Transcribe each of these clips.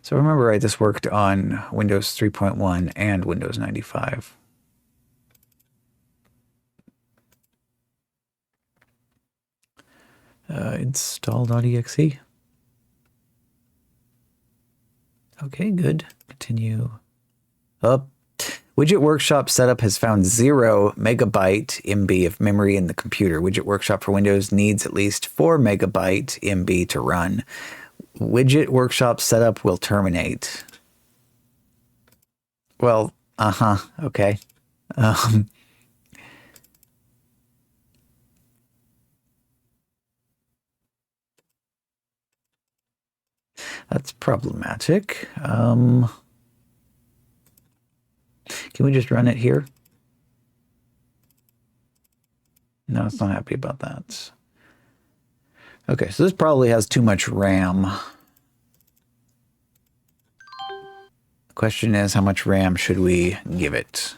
So remember, right, this worked on Windows 3.1 and Windows 95. Install.exe. Okay, good. Continue. Up. Widget Workshop setup has found 0 megabyte MB of memory in the computer. Widget Workshop for Windows needs at least 4 megabyte MB to run. Widget Workshop setup will terminate. Well, okay. That's problematic. Can we just run it here? No, it's not happy about that. Okay, so this probably has too much RAM. The question is, how much RAM should we give it?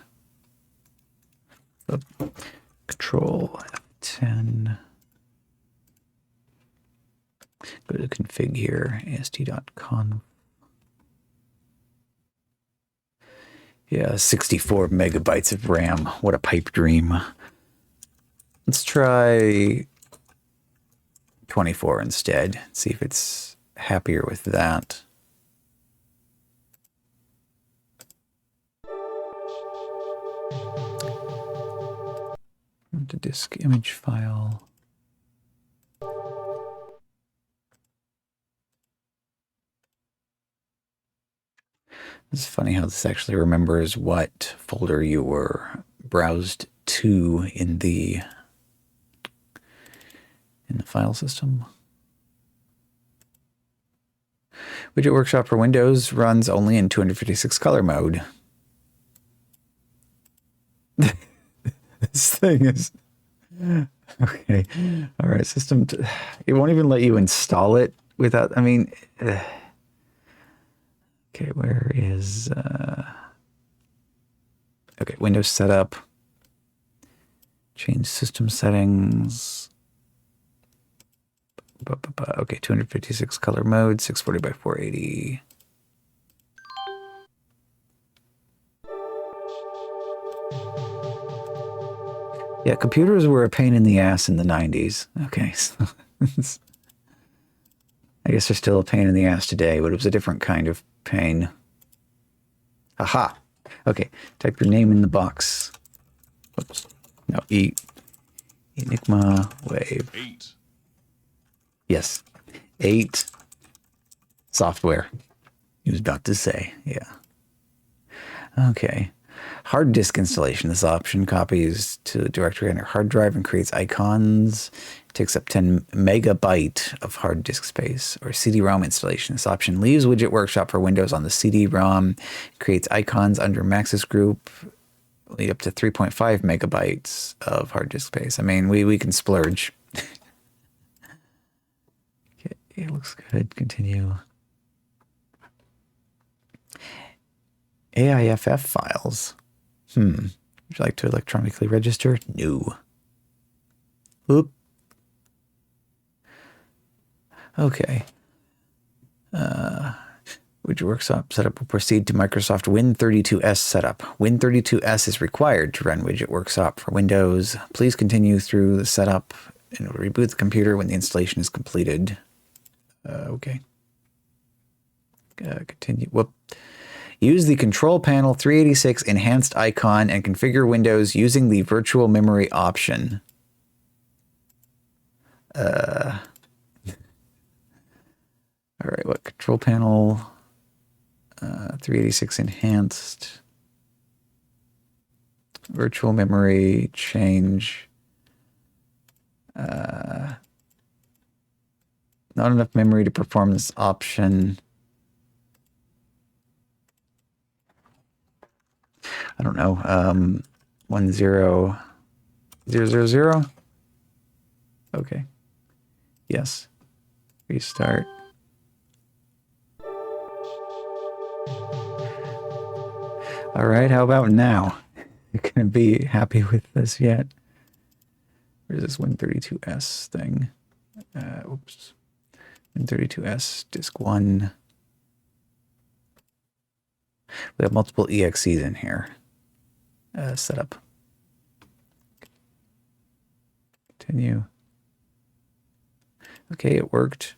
Control F10. Go to config here, ast.conf. Yeah, 64 megabytes of RAM. What a pipe dream. Let's try 24 instead. See if it's happier with that. The disk image file. It's funny how this actually remembers what folder you were browsed to in the file system. Widget Workshop for Windows runs only in 256 color mode. This thing is... Okay. All right, system... It won't even let you install it without... I mean... Okay, where is... Okay, Windows setup. Change system settings. Okay, 256 color mode, 640 by 480. Yeah, computers were a pain in the ass in the 90s. Okay, so I guess they're still a pain in the ass today, but it was a different kind of pain. Aha! Okay, type your name in the box. Whoops. No, Enigma Wave. 8. Yes, 8 software. He was about to say, yeah. Okay. Hard disk installation. This option copies to the directory on your hard drive and creates icons. It takes up 10 megabyte of hard disk space. Or CD-ROM installation. This option leaves Widget Workshop for Windows on the CD-ROM. Creates icons under Maxis Group. Lead up to 3.5 megabytes of hard disk space. I mean, we can splurge. Okay, it looks good. Continue. AIFF files. Would you like to electronically register? No. Oop. Okay. Widget Workshop setup will proceed to Microsoft Win32s setup. Win32s is required to run Widget Workshop for Windows. Please continue through the setup and reboot the computer when the installation is completed. Okay. Continue. Whoop. Use the Control Panel 386 enhanced icon and configure Windows using the virtual memory option. All right, what Control Panel 386 enhanced virtual memory change. Not enough memory to perform this option. I don't know, 10000. Okay. Yes. Restart. All right, how about now? You're gonna be happy with this yet? Where's this Win32s thing? Oops. Win32s, disk 1. We have multiple EXEs in here. Setup. Continue. Okay, it worked.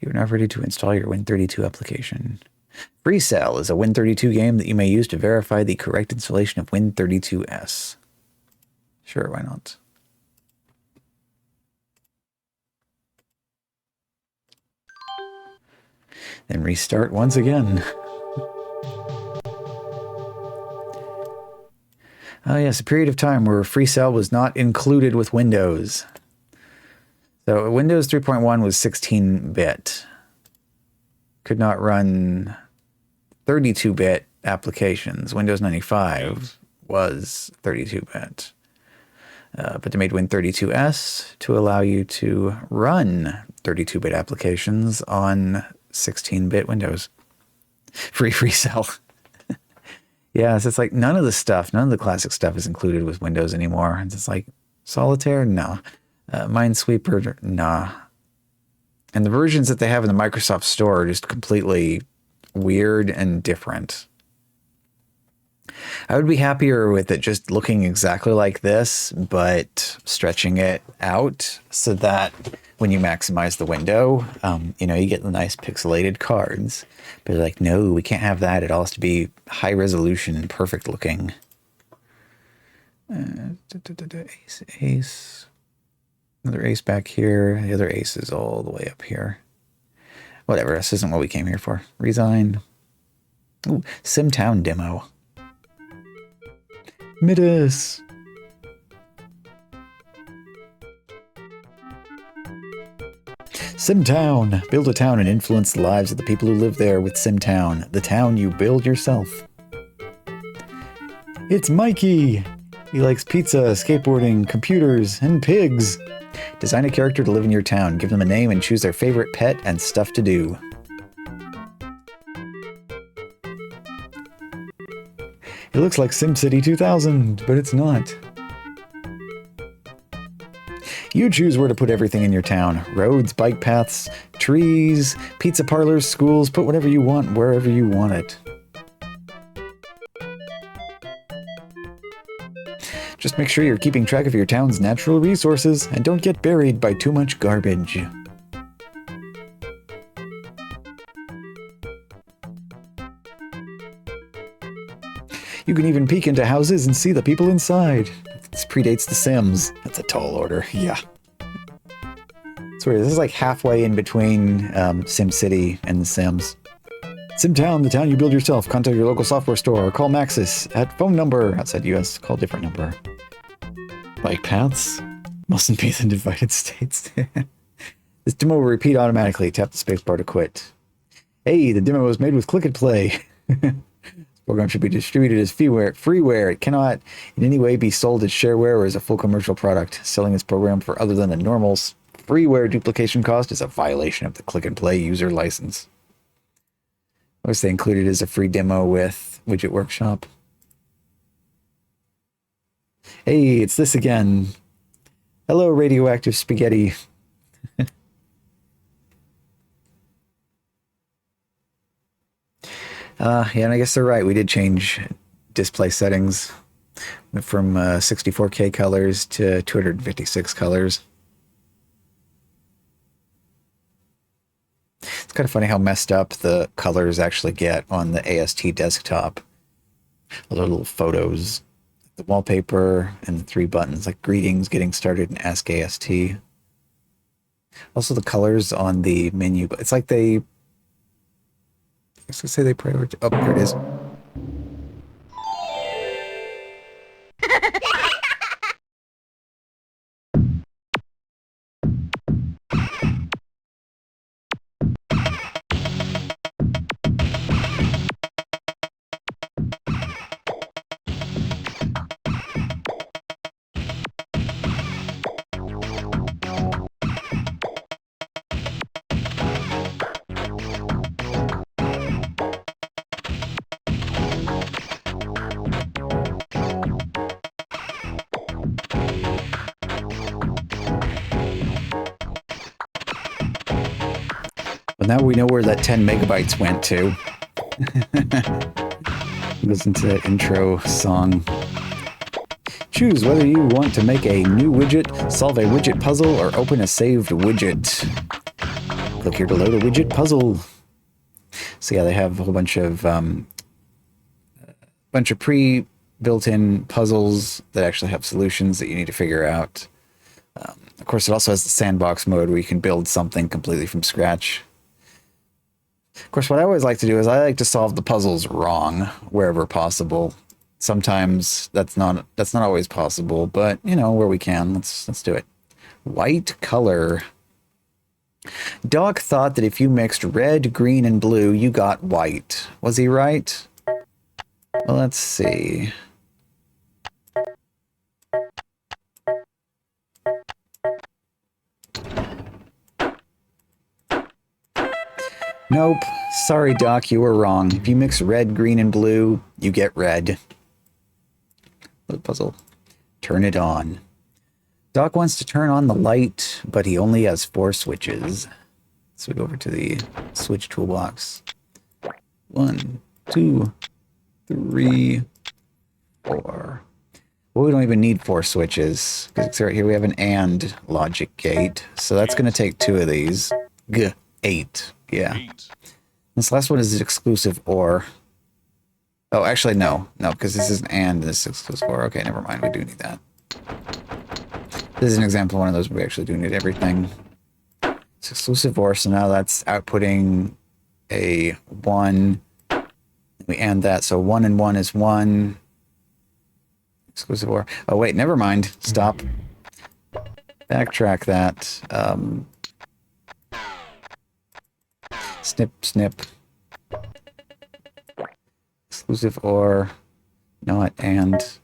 You're now ready to install your Win32 application. Freecell is a Win32 game that you may use to verify the correct installation of Win32s. Sure, why not? Then restart once again. Oh yes, a period of time where Freecell was not included with Windows. So Windows 3.1 was 16-bit. Could not run 32-bit applications. Windows 95 was 32-bit. But they made Win32s to allow you to run 32-bit applications on 16-bit Windows. Free Freecell. Yeah, so it's like none of the classic stuff is included with Windows anymore. It's like Solitaire, no. Minesweeper, nah. And the versions that they have in the Microsoft Store are just completely weird and different. I would be happier with it just looking exactly like this, but stretching it out so that when you maximize the window, you know, you get the nice pixelated cards. But they're like, no, we can't have that. It all has to be high resolution and perfect looking. Ace, ace. Another ace back here. The other ace is all the way up here. Whatever, this isn't what we came here for. Resign. Ooh, SimTown Demo. Midis. SimTown. Build a town and influence the lives of the people who live there with SimTown, the town you build yourself. It's Mikey. He likes pizza, skateboarding, computers, and pigs. Design a character to live in your town. Give them a name and choose their favorite pet and stuff to do. It looks like SimCity 2000, but it's not. You choose where to put everything in your town. Roads, bike paths, trees, pizza parlors, schools. Put whatever you want wherever you want it. Just make sure you're keeping track of your town's natural resources and don't get buried by too much garbage. You can even peek into houses and see the people inside. This predates The Sims. That's a tall order, yeah. It's weird, this is like halfway in between SimCity and The Sims. SimTown, the town you build yourself. Contact your local software store or call Maxis at phone number. Outside US, call different number. Bike paths? Mustn't be in the United States. This demo will repeat automatically. Tap the spacebar to quit. Hey, the demo was made with Click and Play. This program should be distributed as freeware. It cannot in any way be sold as shareware or as a full commercial product. Selling this program for other than a normal freeware duplication cost is a violation of the Click and Play user license. I wish they included as a free demo with Widget Workshop. Hey, it's this again. Hello, radioactive spaghetti. Yeah, and I guess they're right. We did change display settings from 64K colors to 256 colors. It's kind of funny how messed up the colors actually get on the AST desktop. All the little photos, the wallpaper, and the 3 buttons, like greetings, getting started, and ask AST. Also the colors on the menu, but it's like they, I was gonna say they prioritize. Oh, here it is. Now we know where that 10 megabytes went to. Listen to that intro song. Choose whether you want to make a new widget, solve a widget puzzle, or open a saved widget. Click here to load a widget puzzle. So yeah, they have a whole bunch of pre-built-in puzzles that actually have solutions that you need to figure out. Of course, it also has the sandbox mode where you can build something completely from scratch. Of course, what I always like to do is I like to solve the puzzles wrong wherever possible. Sometimes that's not always possible, but you know, where we can, let's do it. White color. Doc thought that if you mixed red, green, and blue, you got white. Was he right? Well, let's see. Nope. Sorry, Doc, you were wrong. If you mix red, green, and blue, you get red. Load puzzle. Turn it on. Doc wants to turn on the light, but he only has 4 switches. So we go over to the switch toolbox. 1, 2, 3, 4. Well, we don't even need 4 switches, because right here we have an AND logic gate. So that's going to take 2 of these. 8. Yeah. This last one is exclusive OR. Oh, actually, no. No, because this is an AND, this is exclusive OR. Okay, never mind. We do need that. This is an example of one of those where we actually do need everything. It's exclusive OR, so now that's outputting a 1. We AND that, so 1 and 1 is 1. Exclusive OR. Oh, wait, never mind. Stop. Backtrack that. Snip, snip. Exclusive OR, not AND.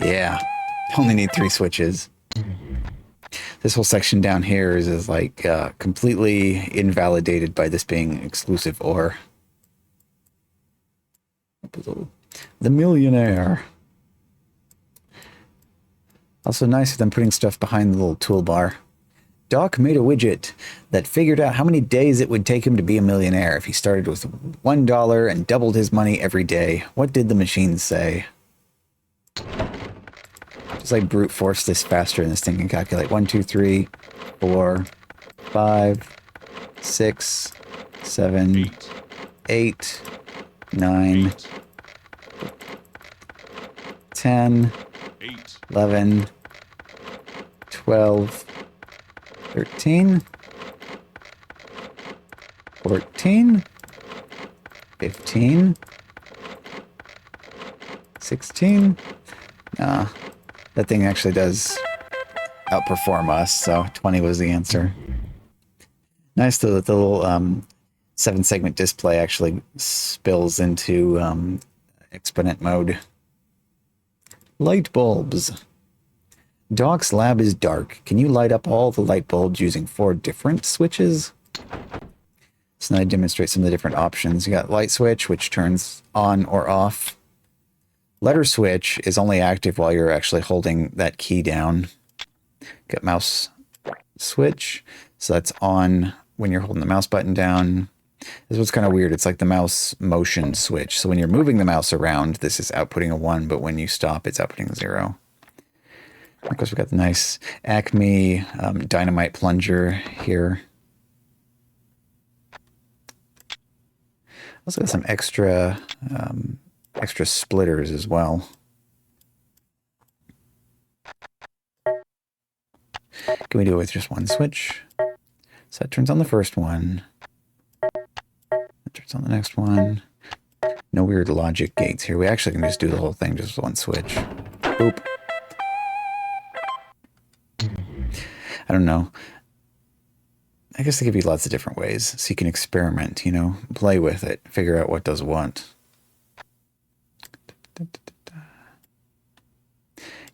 Yeah, only need 3 switches. This whole section down here is like completely invalidated by this being exclusive OR. The Millionaire. Also nice of them putting stuff behind the little toolbar. Doc made a widget that figured out how many days it would take him to be a millionaire if he started with $1 and doubled his money every day. What did the machine say? Just like brute force this faster and this thing can calculate 1, 2, 3, 4, 5, 6, 7, 8, 9, 10, 11, 12, 13, 14, 15, 16. Nah, that thing actually does outperform us, so 20 was the answer. Nice though that the little 7-segment display actually spills into exponent mode. Light bulbs. Doc's lab is dark. Can you light up all the light bulbs using 4 different switches? So now I demonstrate some of the different options. You got light switch, which turns on or off. Letter switch is only active while you're actually holding that key down. Got mouse switch, so that's on when you're holding the mouse button down. This was kind of weird. It's like the mouse motion switch. So when you're moving the mouse around, this is outputting a 1, but when you stop, it's outputting a 0. Of course, we got the nice Acme dynamite plunger here. Also got some extra splitters as well. Can we do it with just 1 switch? So that turns on the first one. That turns on the next one. No weird logic gates here. We actually can just do the whole thing just with 1 switch. Boop. I don't know. I guess they give you lots of different ways, so you can experiment, you know, play with it, figure out what does what.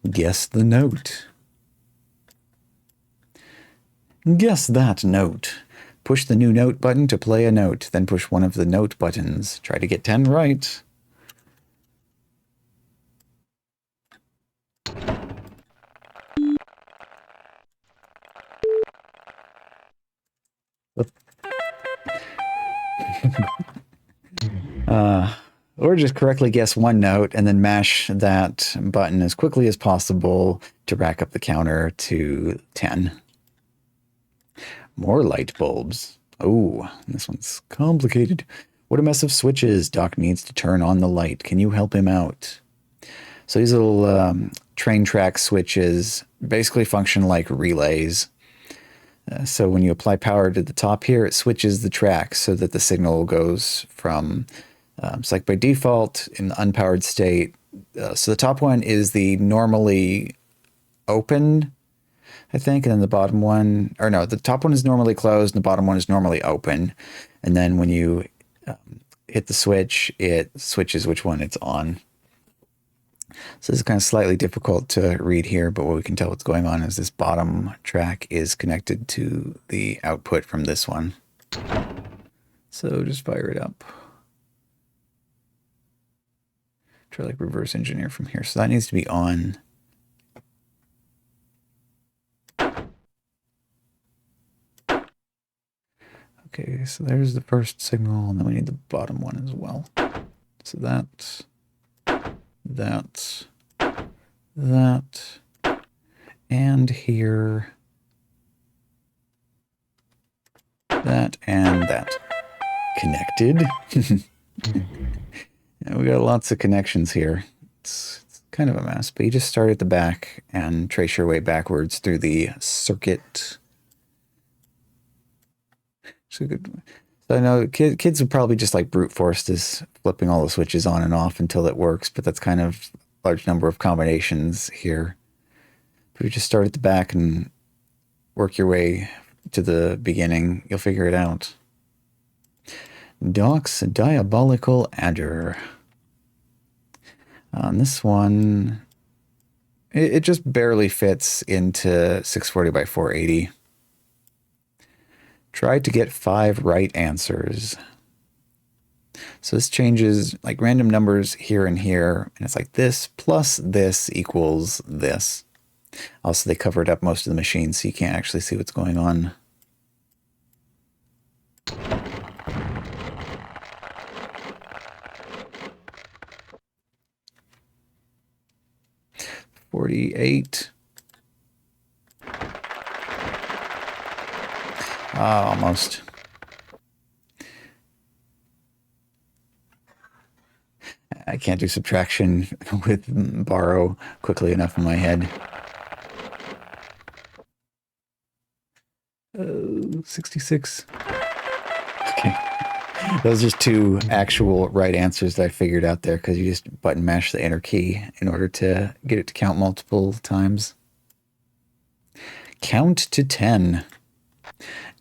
Guess the note. Guess that note. Push the new note button to play a note, then push one of the note buttons. Try to get 10 right. Or just correctly guess one note and then mash that button as quickly as possible to rack up the counter to 10. More light bulbs. Oh, this one's complicated. What a mess of switches. Doc needs to turn on the light. Can you help him out? So these little train track switches basically function like relays. So when you apply power to the top here, it switches the track so that the signal goes from, it's like by default in the unpowered state. So the top one is the normally open, I think, and then the bottom one, or no, the top one is normally closed and the bottom one is normally open. And then when you hit the switch, it switches which one it's on. So this is kind of slightly difficult to read here, but what we can tell what's going on is this bottom track is connected to the output from this one. So just fire it up. Try like reverse engineer from here. So that needs to be on. Okay, so there's the first signal, and then we need the bottom one as well. So that, and here, that, and that. Connected. Yeah, we got lots of connections here. It's kind of a mess, but you just start at the back and trace your way backwards through the circuit. So I know kids would probably just like brute force this, flipping all the switches on and off until it works, but that's kind of a large number of combinations here. But if you just start at the back and work your way to the beginning, you'll figure it out. Doc's Diabolical Adder. On this one, it just barely fits into 640 by 480. Try to get 5 right answers. So this changes like random numbers here and here, and it's like this plus this equals this. Also, they covered up most of the machine, so you can't actually see what's going on. $48. Almost. I can't do subtraction with borrow quickly enough in my head. 66. Okay. Those are just 2 actual right answers that I figured out there because you just button mash the enter key in order to get it to count multiple times. Count to 10.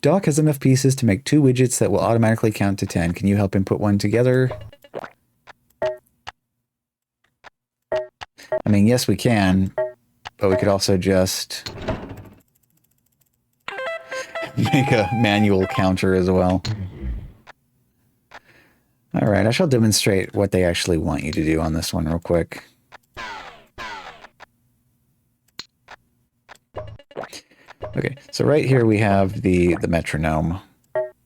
Doc has enough pieces to make 2 widgets that will automatically count to 10. Can you help him put one together? I mean, yes, we can, but we could also just make a manual counter as well. All right, I shall demonstrate what they actually want you to do on this one real quick. Okay, so right here we have the metronome.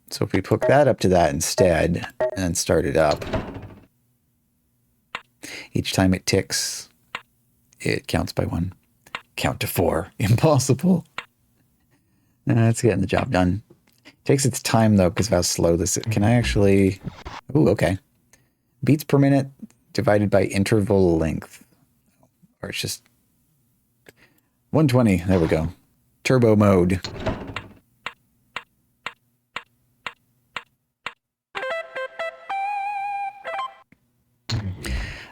So if we hook that up to that instead and start it up, each time it ticks, it counts by 1. Count to 4. Impossible. It's getting the job done. Takes its time though because of how slow this is. Can I actually... Ooh, okay. Beats per minute divided by interval length. Or it's just 120. There we go. Turbo mode.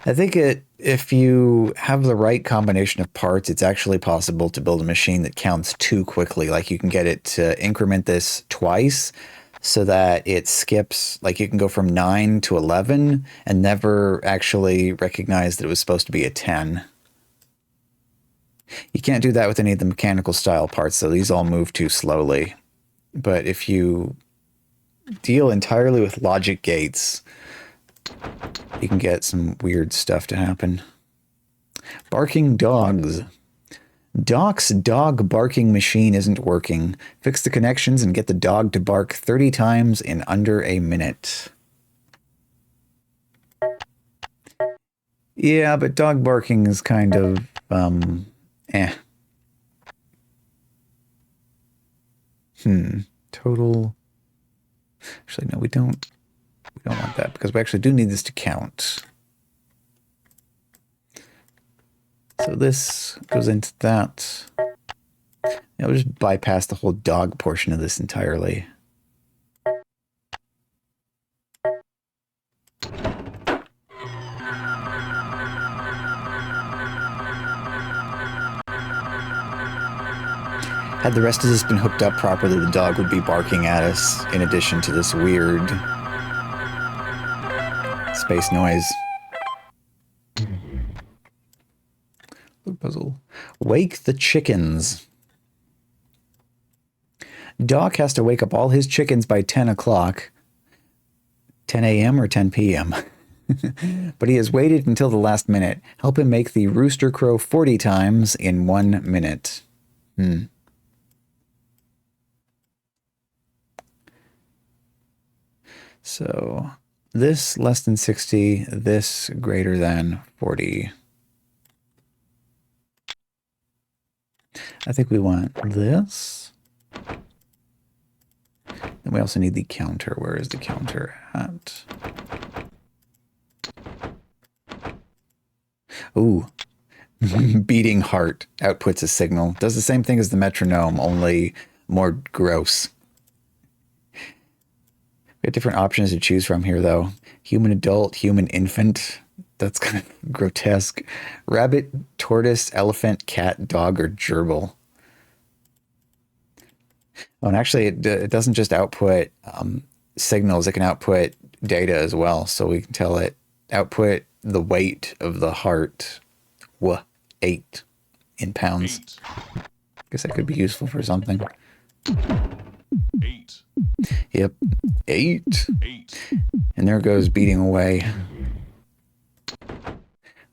I think if you have the right combination of parts, it's actually possible to build a machine that counts 2 quickly. Like you can get it to increment this twice so that it skips, like you can go from 9 to 11 and never actually recognize that it was supposed to be a 10. You can't do that with any of the mechanical style parts, so these all move too slowly. But if you deal entirely with logic gates, you can get some weird stuff to happen. Barking dogs. Doc's dog barking machine isn't working. Fix the connections and get the dog to bark 30 times in under a minute. Yeah, but dog barking is kind of, eh. Total. Actually, no, we don't want that because we actually do need this to count. So this goes into that. I'll just bypass the whole dog portion of this entirely. Had the rest of this been hooked up properly, the dog would be barking at us in addition to this weird space noise. Puzzle. Wake the chickens. Doc has to wake up all his chickens by 10 o'clock. 10 a.m. or 10 p.m. But he has waited until the last minute. Help him make the rooster crow 40 times in 1 minute. So this less than 60, this greater than 40. I think we want this. And we also need the counter. Where is the counter at? Ooh. Beating heart outputs a signal. Does the same thing as the metronome, only more gross. We have different options to choose from here, though. Human adult, human infant. That's kind of grotesque. Rabbit, tortoise, elephant, cat, dog, or gerbil. Oh, and actually, it doesn't just output signals. It can output data as well. So we can tell it output the weight of the heart. 8 in pounds. Guess that could be useful for something. 8. Yep. 8. And there it goes, beating away.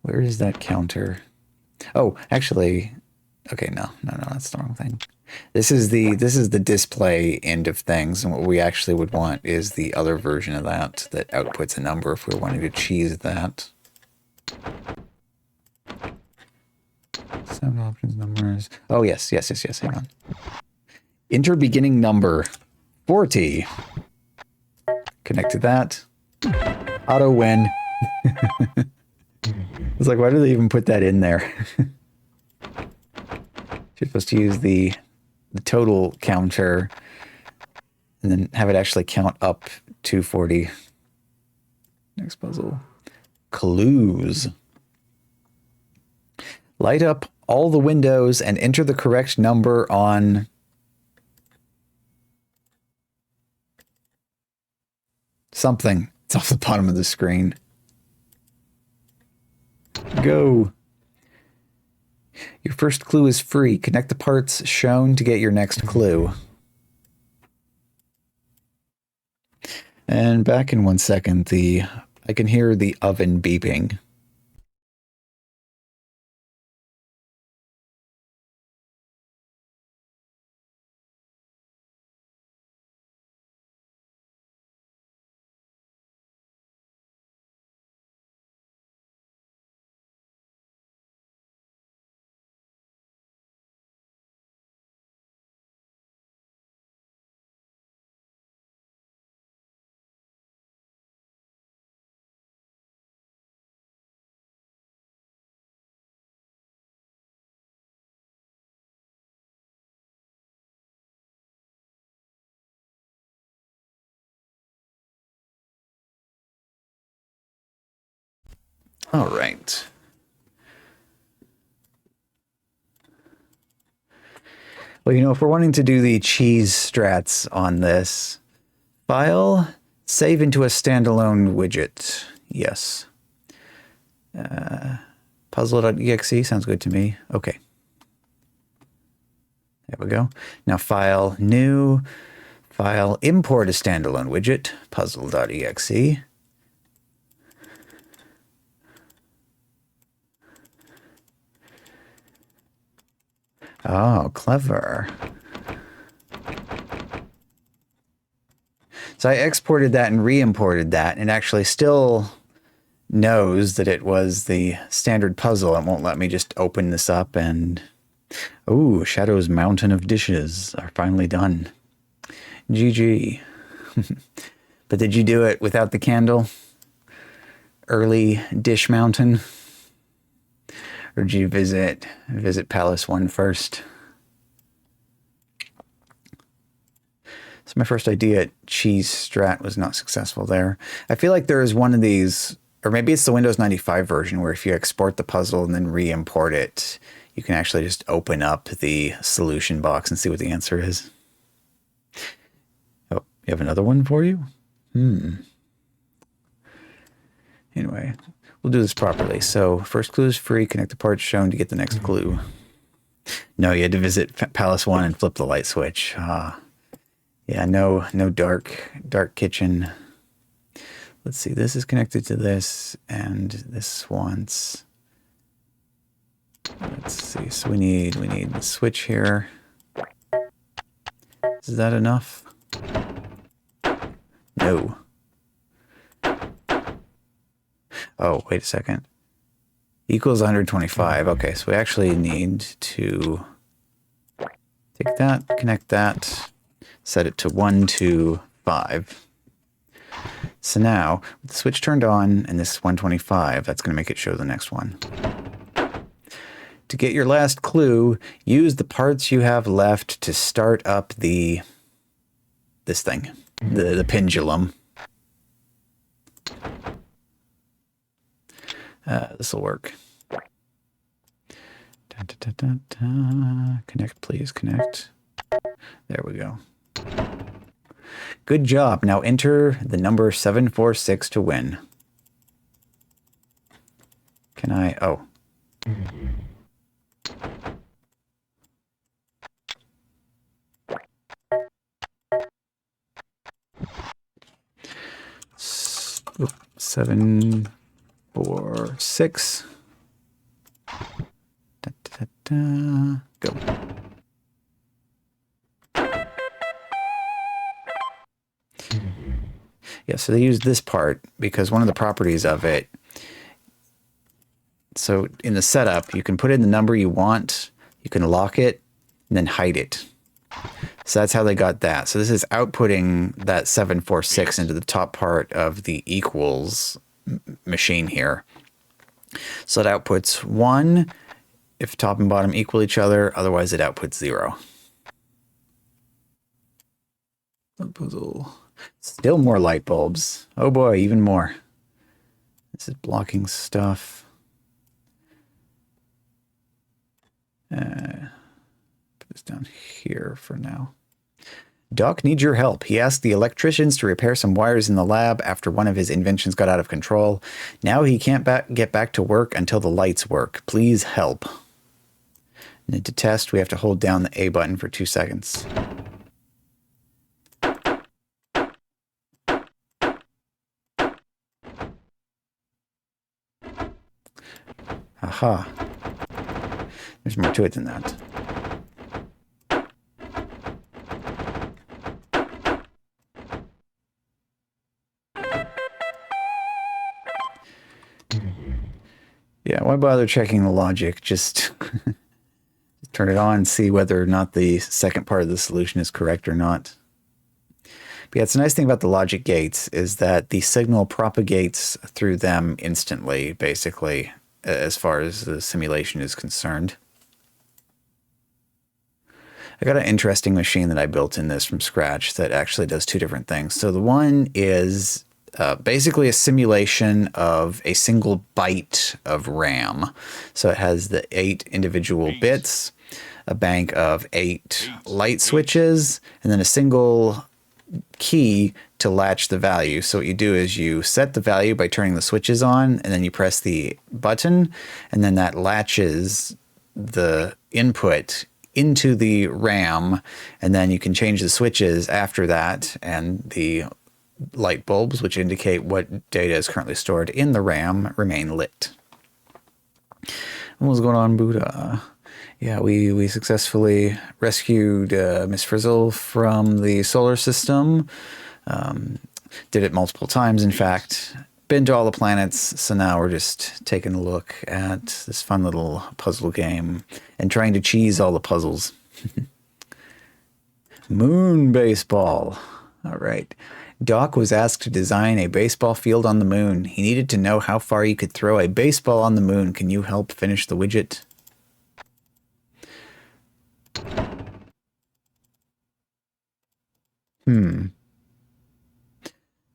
Where is that counter? Oh, actually, okay, no, that's the wrong thing. This is the display end of things, and what we actually would want is the other version of that outputs a number if we're wanting to cheese that. 7 options, numbers. Oh, yes, hang on. Enter beginning number 40. Connect to that. Auto win. It's like, why do they even put that in there? You're supposed to use the total counter and then have it actually count up to 40. Next puzzle. Clues. Light up all the windows and enter the correct number on something. It's off the bottom of the screen. Go. Your first clue is free. Connect the parts shown to get your next clue. And back in 1 second, I can hear the oven beeping. All right. Well, if we're wanting to do the cheese strats on this, file, save into a standalone widget. Yes. Puzzle.exe sounds good to me. Okay. There we go. Now file, new, file, import a standalone widget, puzzle.exe. Oh, clever. So I exported that and re-imported that, and actually still knows that it was the standard puzzle. It won't let me just open this up and... Ooh, Shadow's mountain of dishes are finally done. GG. But did you do it without the candle? Early dish mountain? Or did you visit Palace 1 first? So my first idea at Cheese Strat was not successful there. I feel like there is one of these, or maybe it's the Windows 95 version, where if you export the puzzle and then re-import it, you can actually just open up the solution box and see what the answer is. Oh, you have another one for you? Anyway, we'll do this properly. So first clue is free. Connect the parts shown to get the next clue. No, you had to visit Palace 1 and flip the light switch. Yeah, no dark kitchen. Let's see, this is connected to this, and this wants... Let's see, so we need the switch here. Is that enough? No. Oh, wait a second. Equals 125. Okay, so we actually need to take that, connect that, set it to 1, 2, 5. So now, with the switch turned on and this 125, that's going to make it show the next one. To get your last clue, use the parts you have left to start up this thing, the pendulum. This will work. Connect, please, connect. There we go. Good job. Now enter the number 746 to win. Can I? Oh. Oops, 7, 4, 6. Go. Yeah, so they used this part because one of the properties of it, so in the setup, you can put in the number you want, you can lock it, and then hide it. So that's how they got that. So this is outputting that 746 into the top part of the equals machine here. So it outputs 1 if top and bottom equal each other, otherwise it outputs 0. Puzzle. Still more light bulbs. Oh boy, even more. This is blocking stuff. Put this down here for now. Doc needs your help. He asked the electricians to repair some wires in the lab after one of his inventions got out of control. Now he can't get back to work until the lights work. Please help. And to test, we have to hold down the A button for 2 seconds. Aha. There's more to it than that. Yeah, why bother checking the logic? Just turn it on and see whether or not the second part of the solution is correct or not. But yeah, it's a nice thing about the logic gates is that the signal propagates through them instantly, basically, as far as the simulation is concerned. I got an interesting machine that I built in this from scratch that actually does 2 different things. So the one is basically a simulation of a single byte of RAM. So it has the 8 individual bits, a bank of 8 light switches, and then a single key to latch the value. So what you do is you set the value by turning the switches on, and then you press the button, and then that latches the input into the RAM, and then you can change the switches after that, and the light bulbs, which indicate what data is currently stored in the RAM, remain lit. What's going on, Buddha? Yeah, we successfully rescued Miss Frizzle from the solar system. Did it multiple times, in fact. been to all the planets, so now we're just taking a look at this fun little puzzle game and trying to cheese all the puzzles. Moon baseball. All right. Doc was asked to design a baseball field on the moon. He needed to know how far you could throw a baseball on the moon. Can you help finish the widget?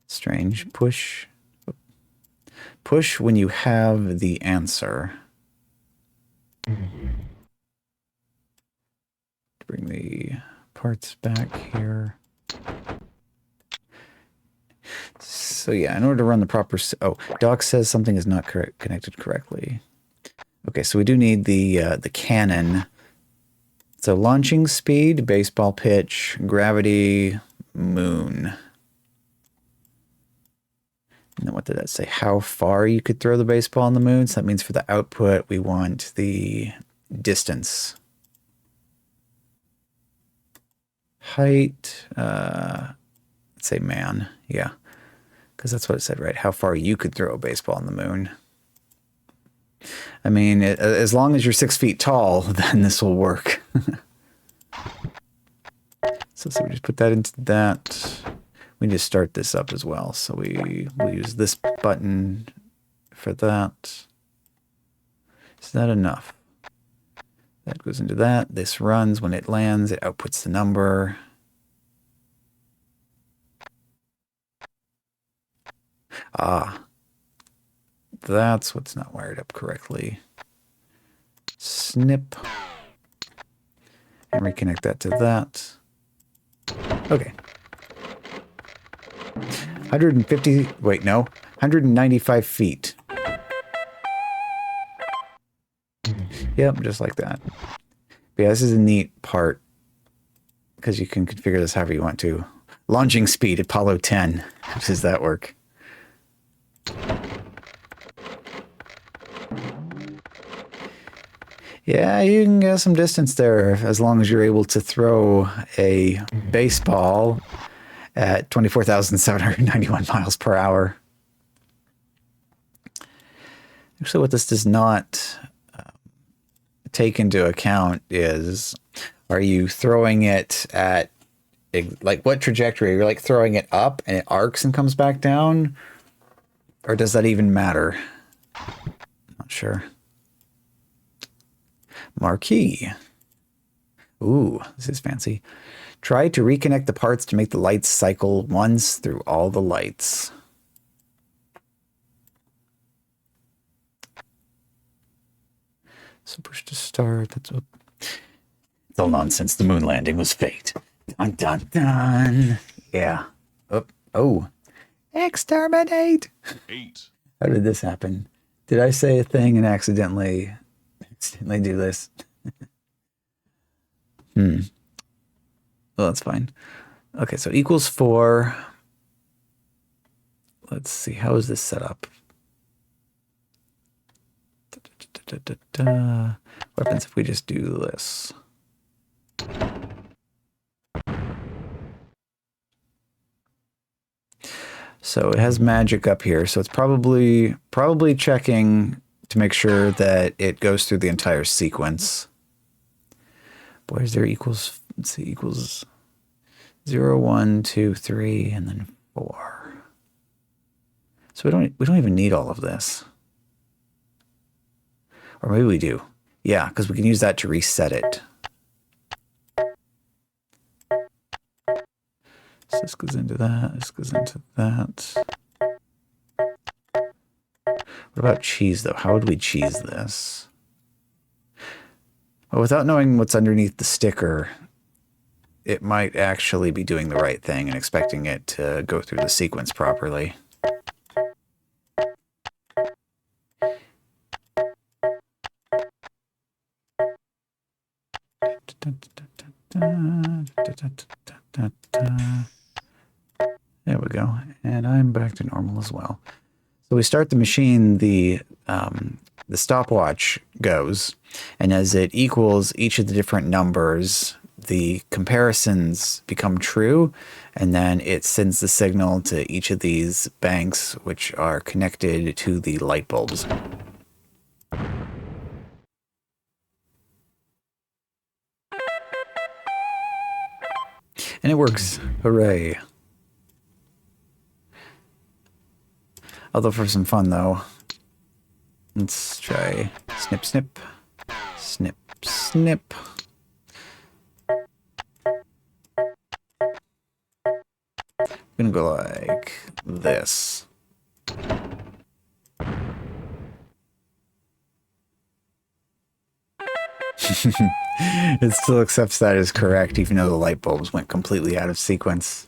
Strange. Push when you have the answer. Bring the parts back here. So yeah, in order to run the proper... Oh, Doc says something is not connected correctly. Okay, so we do need the cannon. So launching speed, baseball pitch, gravity, moon. And then what did that say? How far you could throw the baseball on the moon. So that means for the output, we want the distance. Height, let's say man. Yeah, because that's what it said, right? How far you could throw a baseball on the moon. I mean, as long as you're 6 feet tall, then this will work. So we just put that into that. We just start this up as well. So we'll use this button for that. Is that enough? That goes into that. This runs. When it lands, it outputs the number. Ah. That's what's not wired up correctly. Snip. And reconnect that to that. Okay. 150, wait, no. 195 feet. Yep, just like that. But yeah, this is a neat part because you can configure this however you want to. Launching speed, Apollo 10. How does that work? Yeah, you can get some distance there as long as you're able to throw a baseball at 24,791 miles per hour. Actually, what this does not take into account is, are you throwing it at, like, what trajectory? You're like throwing it up and it arcs and comes back down? Or does that even matter? Not sure. Marquee. Ooh, this is fancy. Try to reconnect the parts to make the lights cycle once through all the lights. So push to start. That's what... It's all nonsense. The moon landing was fate. Dun dun dun. Yeah. Oh. Exterminate. 8. How did this happen? Did I say a thing and accidentally do this? Well, that's fine. Okay, so equals 4. Let's see. How is this set up? What happens if we just do this? So it has magic up here. So it's probably checking to make sure that it goes through the entire sequence. Boy, is there equals, let's see, equals 0, 1, 2, 3, and then 4. So we don't even need all of this. Or maybe we do. Yeah, because we can use that to reset it. So this goes into that, this goes into that. What about cheese, though? How would we cheese this? Well, without knowing what's underneath the sticker, it might actually be doing the right thing and expecting it to go through the sequence properly. There we go. And I'm back to normal as well. So we start the machine, the stopwatch goes, and as it equals each of the different numbers, the comparisons become true, and then it sends the signal to each of these banks, which are connected to the light bulbs. And it works. Hooray. Although for some fun, though, let's try snip, snip, snip, snip. I'm gonna go like this. It still accepts that as correct, even though the light bulbs went completely out of sequence.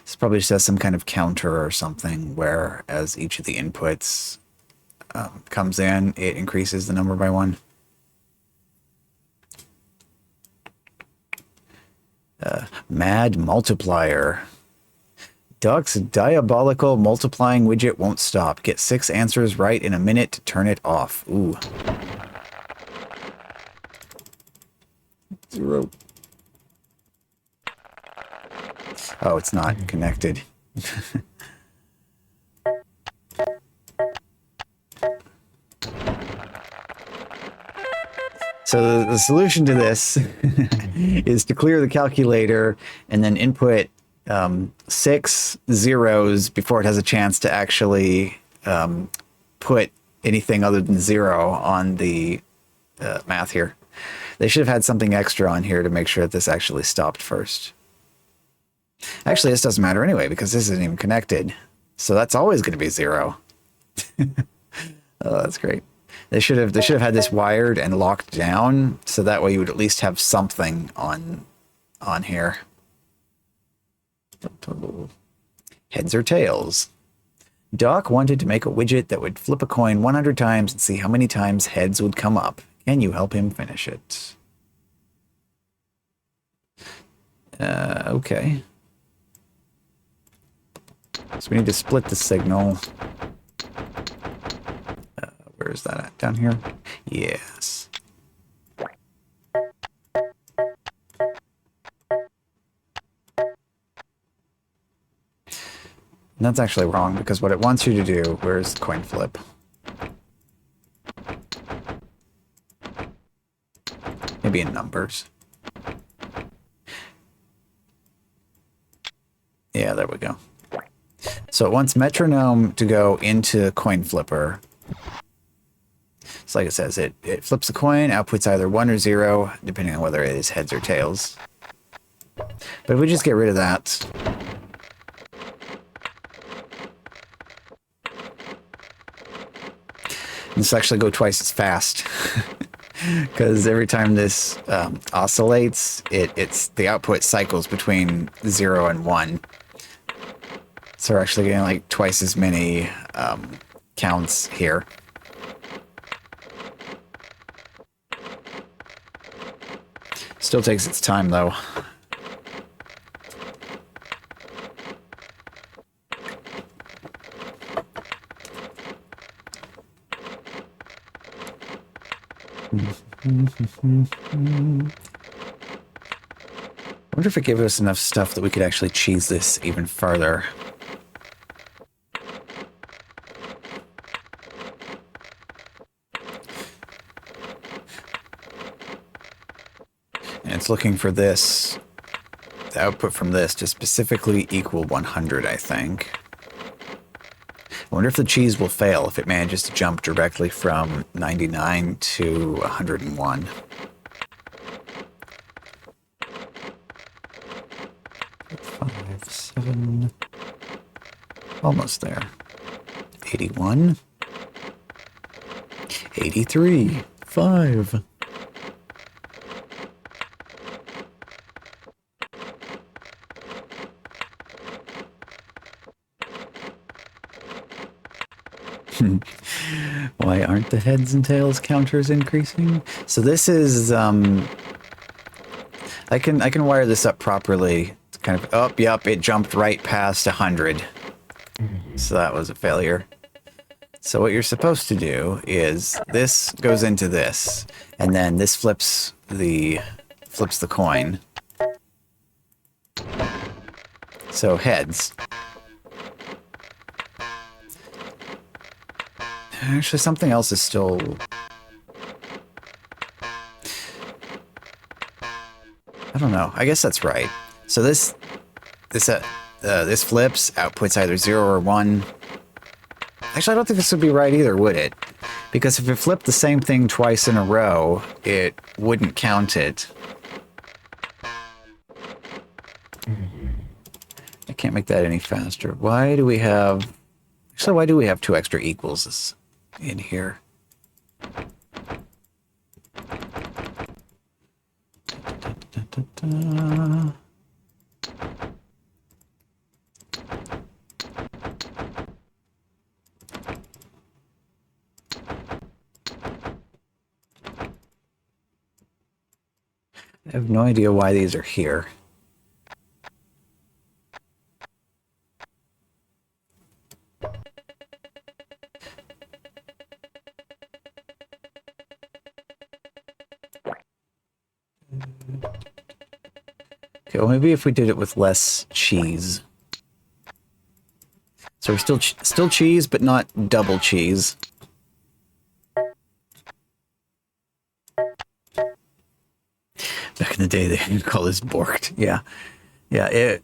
This probably just has some kind of counter or something where as each of the inputs comes in, it increases the number by 1. Mad Multiplier. Duck's Diabolical multiplying widget won't stop. Get 6 answers right in a minute to turn it off. Ooh. 0. Oh, it's not connected. So the solution to this is to clear the calculator and then input 6 zeros before it has a chance to actually put anything other than 0 on the math here. They should have had something extra on here to make sure that this actually stopped first. Actually, this doesn't matter anyway because this isn't even connected. So that's always going to be 0. Oh, that's great. They should have had this wired and locked down so that way you would at least have something on here. Heads or tails. Doc wanted to make a widget that would flip a coin 100 times and see how many times heads would come up. Can you help him finish it? Okay. So we need to split the signal. Where is that at? Down here? Yes. And that's actually wrong because what it wants you to do, where's the coin flip? Maybe in numbers. Yeah, there we go. So it wants metronome to go into coin flipper. So like it says, it flips a coin, outputs either 1 or 0, depending on whether it is heads or tails. But if we just get rid of that, this will actually go twice as fast. Because every time this oscillates, the output cycles between 0 and 1. So we're actually getting like twice as many counts here. Still takes its time though. I wonder if it gave us enough stuff that we could actually cheese this even farther. And it's looking for this, the output from this to specifically equal 100, I think. I wonder if the cheese will fail if it manages to jump directly from 99 to 101. Five, 7, almost there. 81, 83, 5. Why aren't the heads and tails counters increasing? So this is I can wire this up properly. It's kind of yep, it jumped right past 100. So that was a failure. So what you're supposed to do is this goes into this, and then this flips the flips the coin. So heads. Actually, something else is still... I don't know. I guess that's right. So this flips, outputs either 0 or 1. Actually, I don't think this would be right either, would it? Because if it flipped the same thing twice in a row, it wouldn't count it. I can't make that any faster. Why do we have... Actually, why do we have 2 extra equals in here? I have no idea why these are here. Okay, well, maybe if we did it with less cheese. So we're still cheese, but not double cheese. Back in the day, they would call this borked. Yeah. Yeah,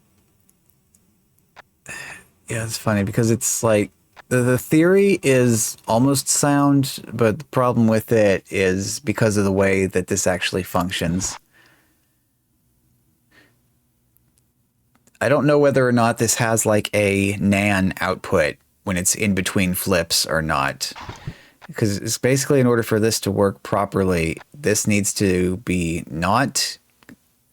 it's funny because it's like the theory is almost sound, but the problem with it is because of the way that this actually functions. I don't know whether or not this has like a nan output when it's in between flips or not. Because it's basically, in order for this to work properly, this needs to be not...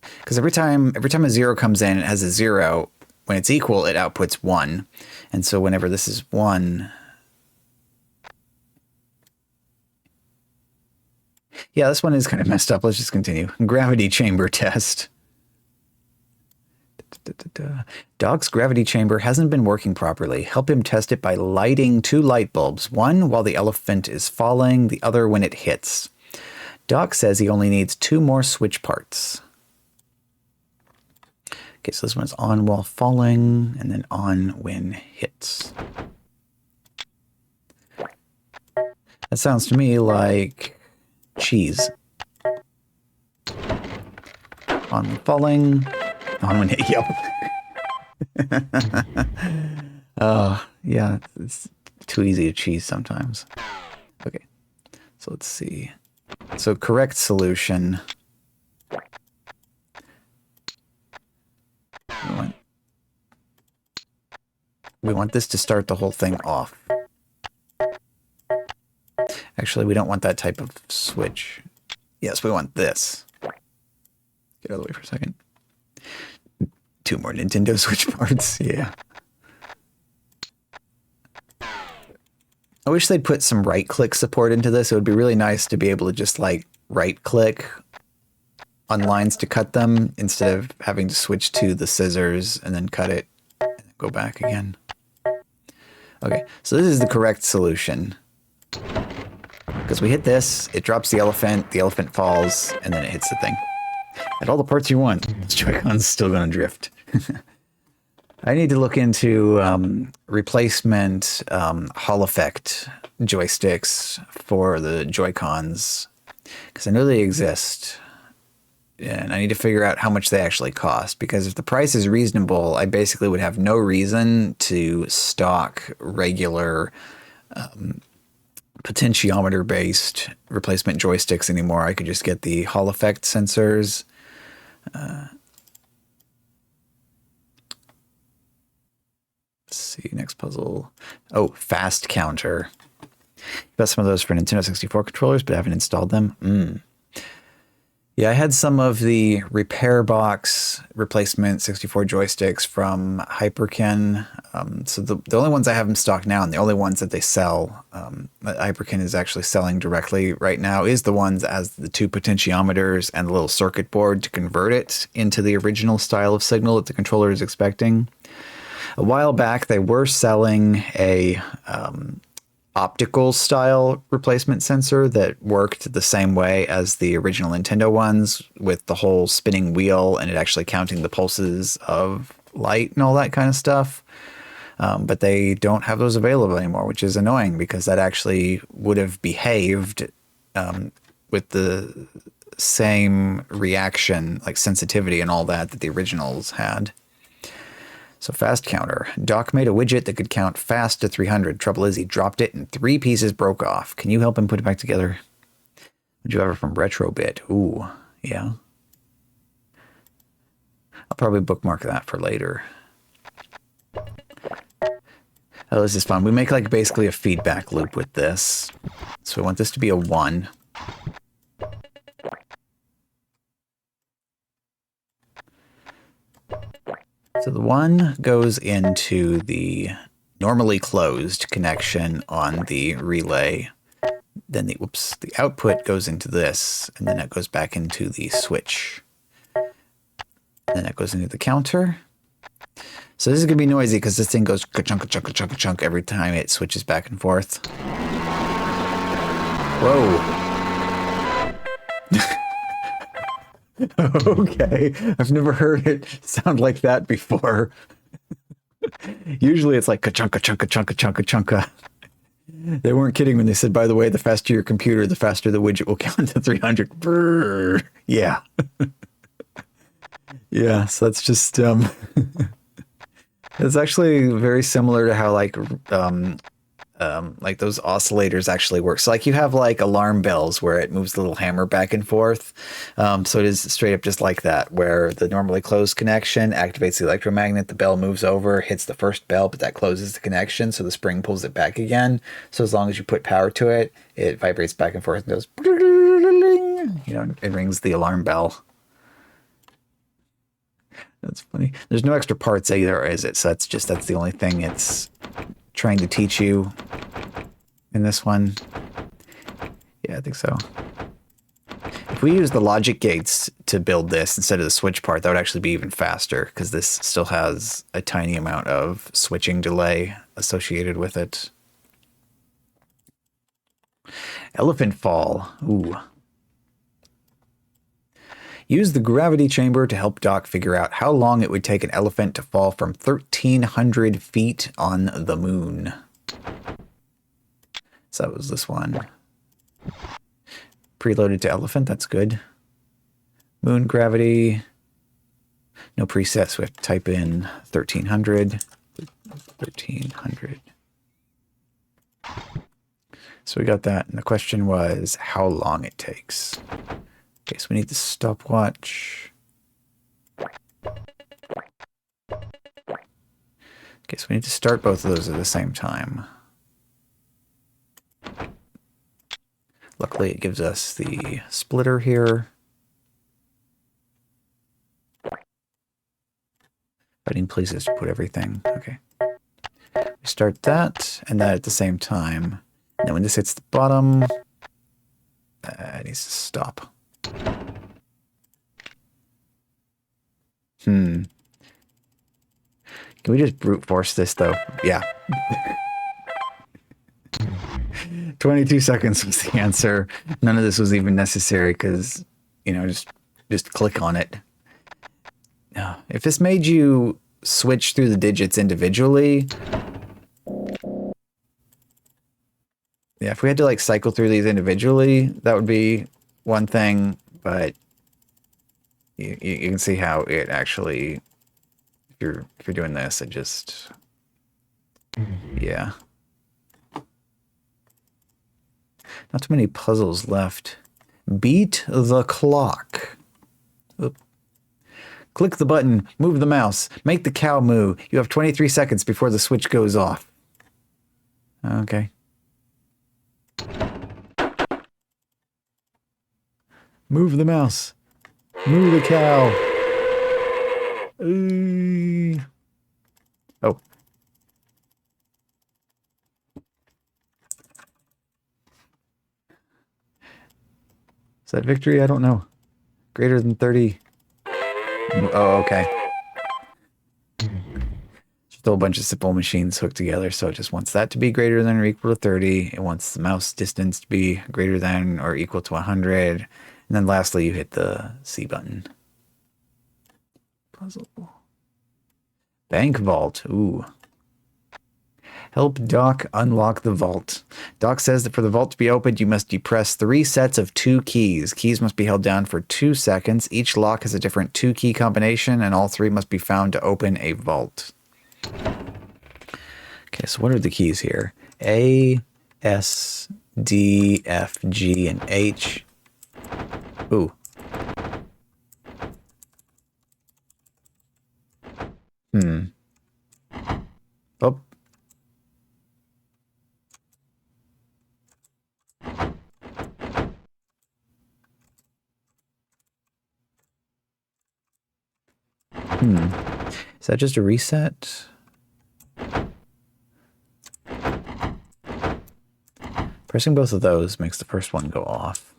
Because every time a 0 comes in, it has a 0. When it's equal, it outputs 1. And so whenever this is 1... Yeah, this one is kind of messed up. Let's just continue. Gravity chamber test. Dog's gravity chamber hasn't been working properly. Help him test it by lighting 2 light bulbs, one while the elephant is falling, the other when it hits. Dog says he only needs 2 more switch parts. Okay, so this one's on while falling, and then on when hits. That sounds to me like cheese. On when falling... On when it, yep. Oh, yeah, it's too easy to cheese sometimes. Okay, so let's see. So correct solution. We want this to start the whole thing off. Actually, we don't want that type of switch. Yes, we want this. Get out of the way for a second. 2 more Nintendo Switch parts, yeah. I wish they'd put some right-click support into this. It would be really nice to be able to just, like, right-click on lines to cut them instead of having to switch to the scissors and then cut it and then go back again. Okay, so this is the correct solution. Because we hit this, it drops the elephant falls, and then it hits the thing. At all the parts you want. This Joy-Con's still going to drift. I need to look into replacement Hall effect joysticks for the Joy-Cons, because I know they exist, and I need to figure out how much they actually cost, because if the price is reasonable, I basically would have no reason to stock regular potentiometer-based replacement joysticks anymore. I could just get the Hall effect sensors. Let's see, next puzzle. Oh, fast counter. Got some of those for Nintendo 64 controllers, but I haven't installed them. Yeah, I had some of the repair box replacement 64 joysticks from Hyperkin. So the only ones I have in stock now, and the only ones that they sell, that Hyperkin is actually selling directly right now, is the ones that has the 2 potentiometers and the little circuit board to convert it into the original style of signal that the controller is expecting. A while back, they were selling a optical style replacement sensor that worked the same way as the original Nintendo ones, with the whole spinning wheel and it actually counting the pulses of light and all that kind of stuff. But they don't have those available anymore, which is annoying because that actually would have behaved with the same reaction, like sensitivity and all that the originals had. So fast counter. Doc made a widget that could count fast to 300. Trouble is he dropped it and 3 pieces broke off. Can you help him put it back together? Would you ever from Retrobit? Ooh, yeah. I'll probably bookmark that for later. Oh, this is fun. We make like basically a feedback loop with this. So we want this to be a 1. So the 1 goes into the normally closed connection on the relay. Then the output goes into this, and then it goes back into the switch. And then it goes into the counter. So this is going to be noisy because this thing goes ka-chunk, ka-chunk, ka-chunk, ka-chunk every time it switches back and forth. Whoa. Okay, I've never heard it sound like that before. Usually it's like ka-chunk, ka-chunk, ka-chunk, ka-chunk, ka-chunk. They weren't kidding when they said, by the way, the faster your computer, the faster the widget will count to 300. Brrr. Yeah. Yeah, so that's just... it's actually very similar to how like those oscillators actually work. So like you have like alarm bells where it moves the little hammer back and forth. So it is straight up just like that, where the normally closed connection activates the electromagnet, the bell moves over, hits the first bell, but that closes the connection, so the spring pulls it back again. So as long as you put power to it, it vibrates back and forth and goes, you know, it rings the alarm bell. That's funny. There's no extra parts either, is it? So that's the only thing it's trying to teach you in this one. Yeah, I think so. If we use the logic gates to build this instead of the switch part, that would actually be even faster because this still has a tiny amount of switching delay associated with it. Elephant fall. Ooh. Use the gravity chamber to help Doc figure out how long it would take an elephant to fall from 1,300 feet on the moon. So that was this one. Preloaded to elephant, that's good. Moon gravity. No presets, so we have to type in 1,300. 1,300. So we got that, and the question was how long it takes. Okay, so we need the stopwatch. Okay, so we need to start both of those at the same time. Luckily, it gives us the splitter here. Fighting places to put everything. Okay. We start that and that at the same time. And then when this hits the bottom, it needs to stop. Can we just brute force this though? Yeah. 22 seconds was the answer. None of this was even necessary because, you know, just click on it. If this made you switch through the digits individually, yeah, if we had to like cycle through these individually, that would be one thing, but you can see how it actually, if you're doing this, it just, yeah. Not too many puzzles left. Beat the clock. Oop. Click the button, move the mouse, make the cow moo. You have 23 seconds before the switch goes off. Okay. Move the mouse. Move the cow. Oh. Is that victory? I don't know. Greater than 30. Oh, okay. So still a bunch of simple machines hooked together, so it just wants that to be greater than or equal to 30. It wants the mouse distance to be greater than or equal to 100. And then lastly, you hit the C button. Puzzle. Bank vault. Ooh. Help Doc unlock the vault. Doc says that for the vault to be opened, you must depress 3 sets of 2 keys. Keys must be held down for 2 seconds. Each lock has a different 2-key combination, and all 3 must be found to open a vault. Okay, so what are the keys here? A, S, D, F, G, and H. Ooh. Oh. Is that just a reset? Pressing both of those makes the first one go off.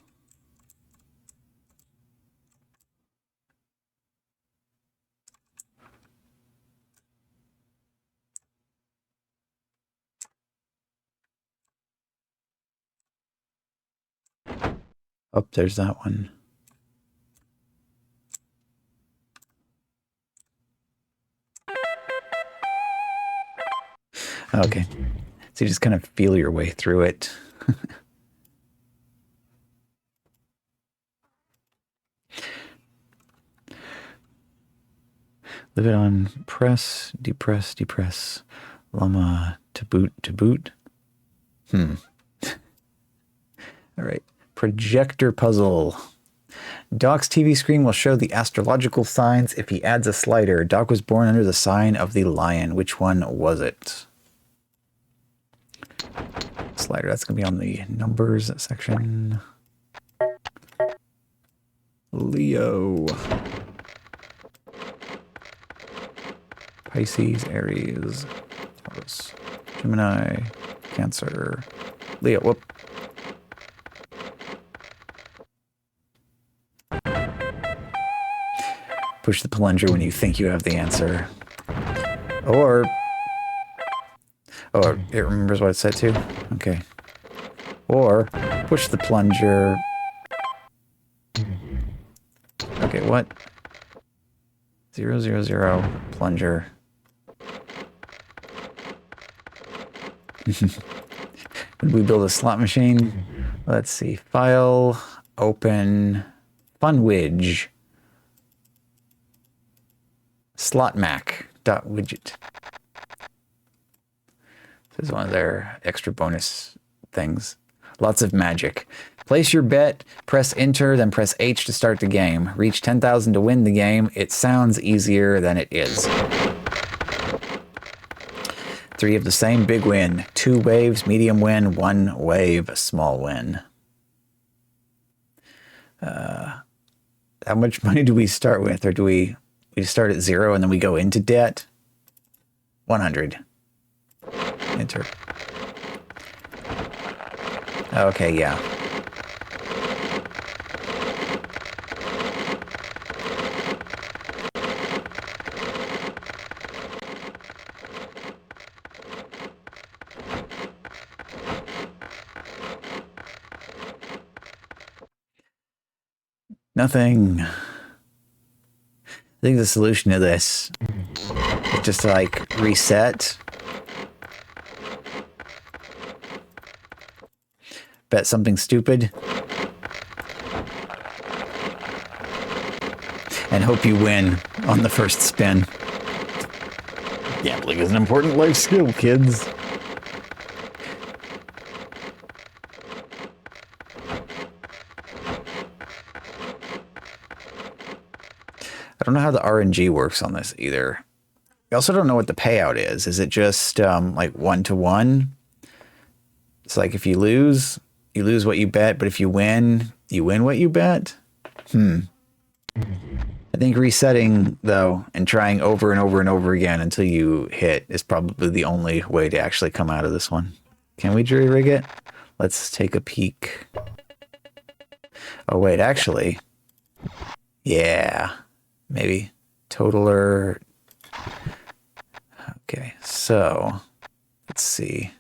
Oh, there's that one. Okay. So you just kind of feel your way through it. Leave it on press, depress, depress, llama to boot. All right. Projector Puzzle. Doc's TV screen will show the astrological signs if he adds a slider. Doc was born under the sign of the lion. Which one was it? Slider, that's going to be on the numbers section. Leo. Pisces, Aries, Taurus, Gemini, Cancer, Leo. Whoop. Push the plunger when you think you have the answer. Or... oh, it remembers what it's set to? Okay. Or push the plunger... okay, what? 0, 0, 0, plunger. Would we build a slot machine? Let's see. File, open, funwidge. Slotmach.wgt. This is one of their extra bonus things. Lots of magic. Place your bet, press enter, then press H to start the game. Reach 10,000 to win the game. It sounds easier than it is. 3 of the same, big win. 2 waves, medium win. 1 wave, a small win. How much money do we start with? Or do we start at 0 and then we go into debt? 100. Enter. Okay, yeah. Nothing. I think the solution to this is just to, like, reset. Bet something stupid. And hope you win on the first spin. Gambling is an important life skill, kids. I don't know how the RNG works on this either. I also don't know what the payout is. Is it just like 1-to-1? It's like if you lose what you bet, but if you win what you bet? I think resetting, though, and trying over and over and over again until you hit is probably the only way to actually come out of this one. Can we jury rig it? Let's take a peek. Oh, wait, actually. Yeah. Maybe. Totaler. Okay, so let's see.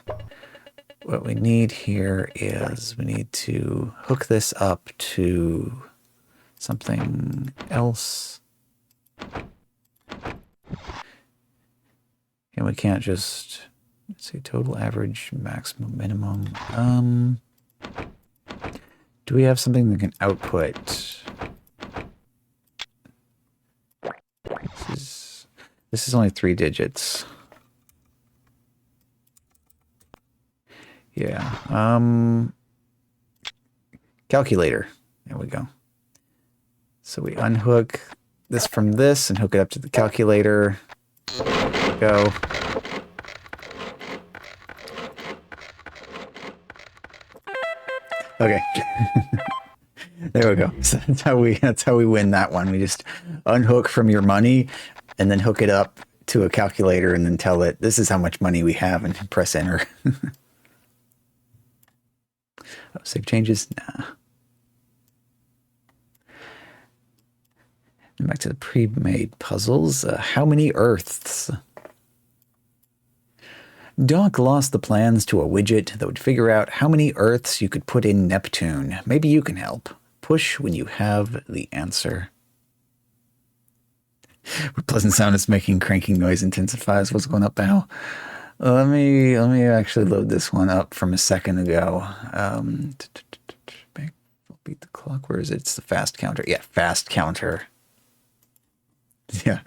What we need here is we need to hook this up to something else. And we can't just, let's see, total, average, maximum, minimum. Do we have something that can output? This is only 3 digits. Yeah. Calculator. There we go. So we unhook this from this and hook it up to the calculator. There we go. Okay. There we go. So that's how we win that one. We just unhook from your money and then hook it up to a calculator and then tell it this is how much money we have and press enter. Oh, save changes? Nah. And back to the pre-made puzzles. How many Earths? Doc lost the plans to a widget that would figure out how many Earths you could put in Neptune. Maybe you can help. Push when you have the answer. What pleasant sound it's making cranking noise intensifies. What's going up now? Let me actually load this one up from a second ago. Beat the clock. Where is it? It's the fast counter. Yeah, fast counter. Yeah.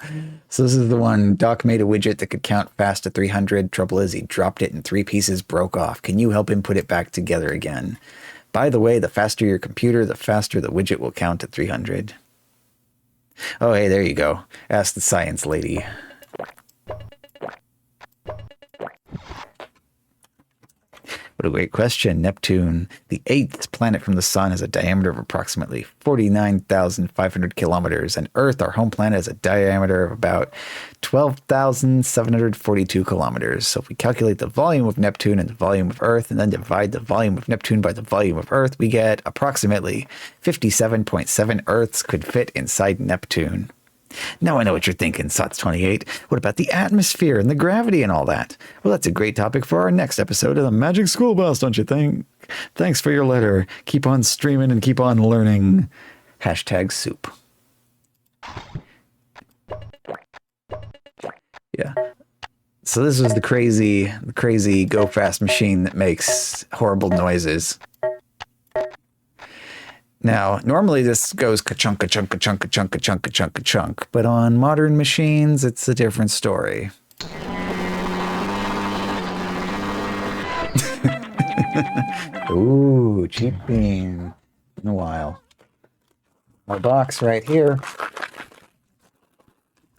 So this is the one. Doc made a widget that could count fast to 300. Trouble is he dropped it in 3 pieces, broke off. Can you help him put it back together again? By the way, the faster your computer, the faster the widget will count to 300. Oh, hey, there you go. Ask the science lady. What a great question. Neptune, the 8th planet from the sun, has a diameter of approximately 49,500 kilometers, and Earth, our home planet, has a diameter of about 12,742 kilometers. So if we calculate the volume of Neptune and the volume of Earth, and then divide the volume of Neptune by the volume of Earth, we get approximately 57.7 Earths could fit inside Neptune. Now I know what you're thinking, SOTS28. What about the atmosphere and the gravity and all that? Well, that's a great topic for our next episode of the Magic School Bus, don't you think? Thanks for your letter. Keep on streaming and keep on learning. #soup. Yeah. So this was the crazy go fast machine that makes horrible noises. Now, normally this goes ka-chunk, ka-chunk, ka-chunk, ka-chunk, ka-chunk, ka-chunk, ka-chunk, but on modern machines, it's a different story. Ooh, cheap bean. In a while. Our box right here.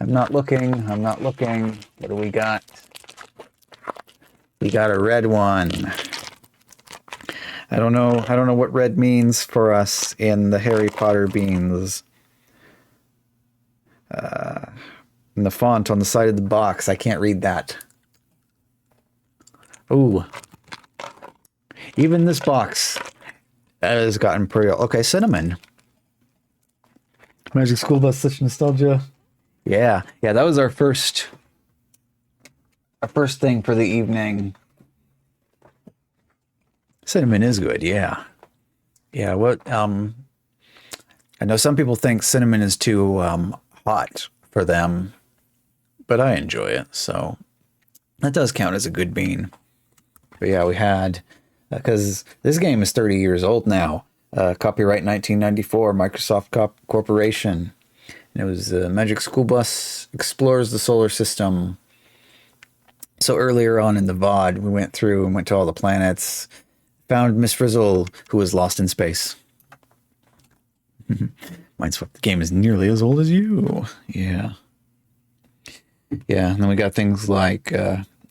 I'm not looking. What do we got? We got a red one. I don't know what red means for us in the Harry Potter beans. And the font on the side of the box, I can't read that. Ooh. Even this box has got Imperial. Okay, cinnamon. Magic School Bus, such nostalgia. Yeah, that was our first thing for the evening. Cinnamon is good, yeah. Yeah, what, I know some people think cinnamon is too hot for them, but I enjoy it, so that does count as a good bean. But yeah, we had, because this game is 30 years old now, copyright 1994, Microsoft Corporation, and it was Magic School Bus Explores the Solar System. So earlier on in the VOD, we went through and went to all the planets, found Miss Frizzle, who was lost in space. Mineswept, the game is nearly as old as you. Yeah. Yeah, and then we got things like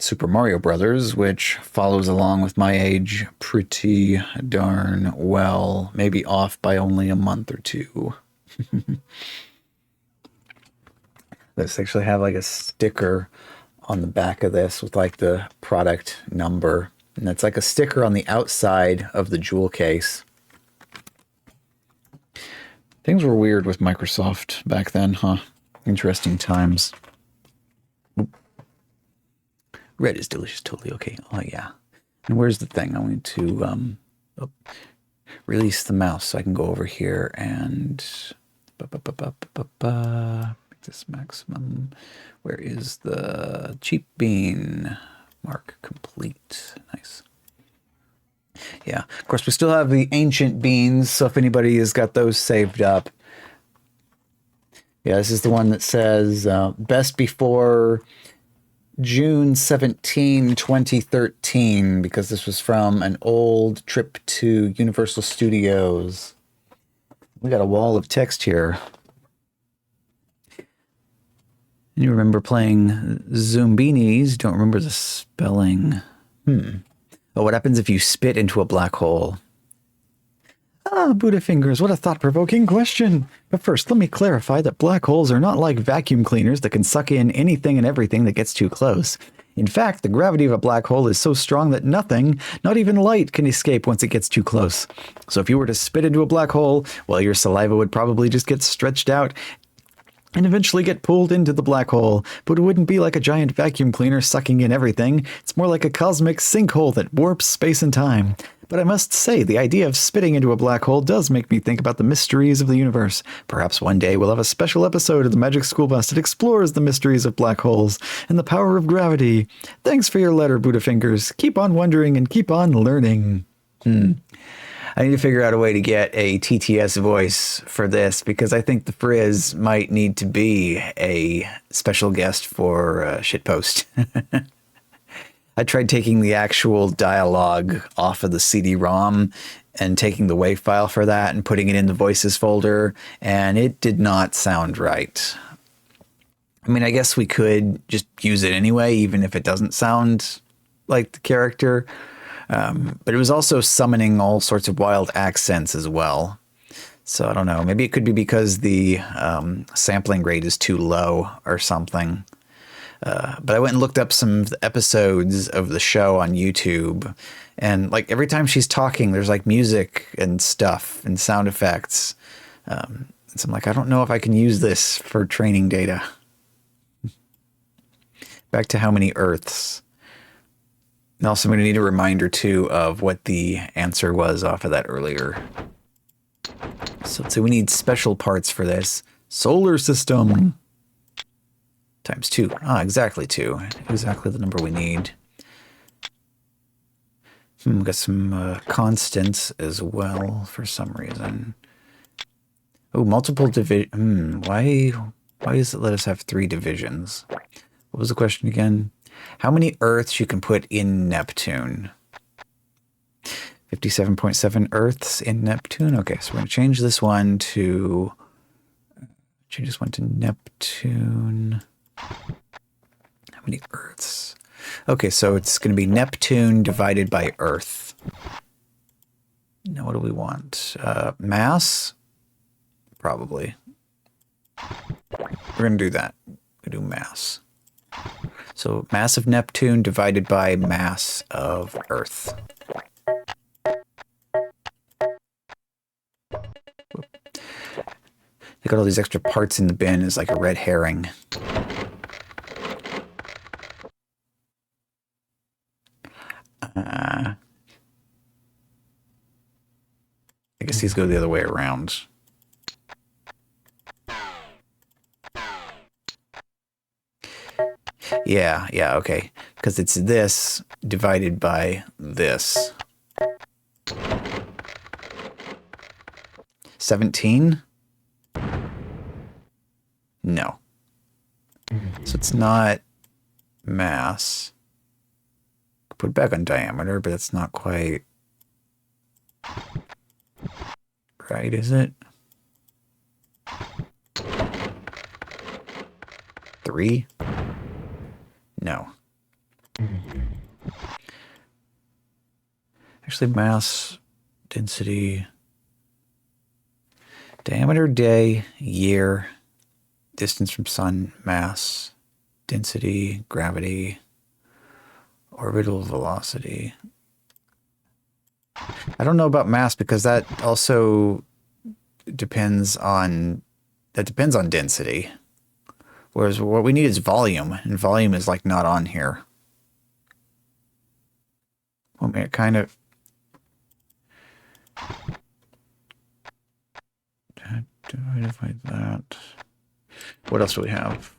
Super Mario Brothers, which follows along with my age pretty darn well. Maybe off by only a month or two. Let's actually have like a sticker on the back of this with like the product number. And that's like a sticker on the outside of the jewel case. Things were weird with Microsoft back then, huh? Interesting times. Red is delicious. Totally okay. Oh, yeah. And where's the thing? I want to release the mouse so I can go over here and make this maximum. Where is the cheap bean? Mark complete. Nice. Yeah, of course, we still have the ancient beans, so if anybody has got those saved up. Yeah, this is the one that says best before June 17, 2013, because this was from an old trip to Universal Studios. We got a wall of text here. You remember playing Zoombinis, don't remember the spelling. Oh, what happens if you spit into a black hole? Ah, Buddha fingers, what a thought-provoking question. But first, let me clarify that black holes are not like vacuum cleaners that can suck in anything and everything that gets too close. In fact, the gravity of a black hole is so strong that nothing, not even light, can escape once it gets too close. So if you were to spit into a black hole, well, your saliva would probably just get stretched out and eventually get pulled into the black hole, but it wouldn't be like a giant vacuum cleaner sucking in everything. It's more like a cosmic sinkhole that warps space and time. But I must say, the idea of spitting into a black hole does make me think about the mysteries of the universe. Perhaps one day we'll have a special episode of the Magic School Bus that explores the mysteries of black holes and the power of gravity. Thanks for your letter, Buddha Fingers. Keep on wondering and keep on learning. I need to figure out a way to get a TTS voice for this, because I think the Frizz might need to be a special guest for Shitpost. I tried taking the actual dialogue off of the CD-ROM and taking the WAV file for that and putting it in the voices folder, and it did not sound right. I mean, I guess we could just use it anyway, even if it doesn't sound like the character. But it was also summoning all sorts of wild accents as well. So I don't know. Maybe it could be because the sampling rate is too low or something. But I went and looked up some of the episodes of the show on YouTube. And like every time she's talking, there's like music and stuff and sound effects. And so I'm like, I don't know if I can use this for training data. Back to how many Earths. And also, I'm going to need a reminder, too, of what the answer was off of that earlier. So let's say we need special parts for this. Solar system. Times 2. Ah, exactly 2. Exactly the number we need. We've got some constants as well for some reason. Oh, multiple division. Why does it let us have 3 divisions? What was the question again? How many Earths you can put in Neptune? 57.7 Earths in Neptune. Okay, so we're going to change this one to Neptune. How many Earths? Okay, so it's going to be Neptune divided by Earth. Now, what do we want? Mass? Probably. We're going to do that. We do mass. So mass of Neptune divided by mass of Earth. They got all these extra parts in the bin is like a red herring. I guess these go the other way around. Yeah, okay. Because it's this divided by this. 17? No. So it's not mass. Put it back on diameter, but that's not quite right, is it? 3? No. Actually, mass, density, diameter, day, year, distance from sun, mass, density, gravity, orbital velocity. I don't know about mass because that also depends on density. Whereas what we need is volume, and volume is like not on here. I mean, it kind of... Divided by that. What else do we have?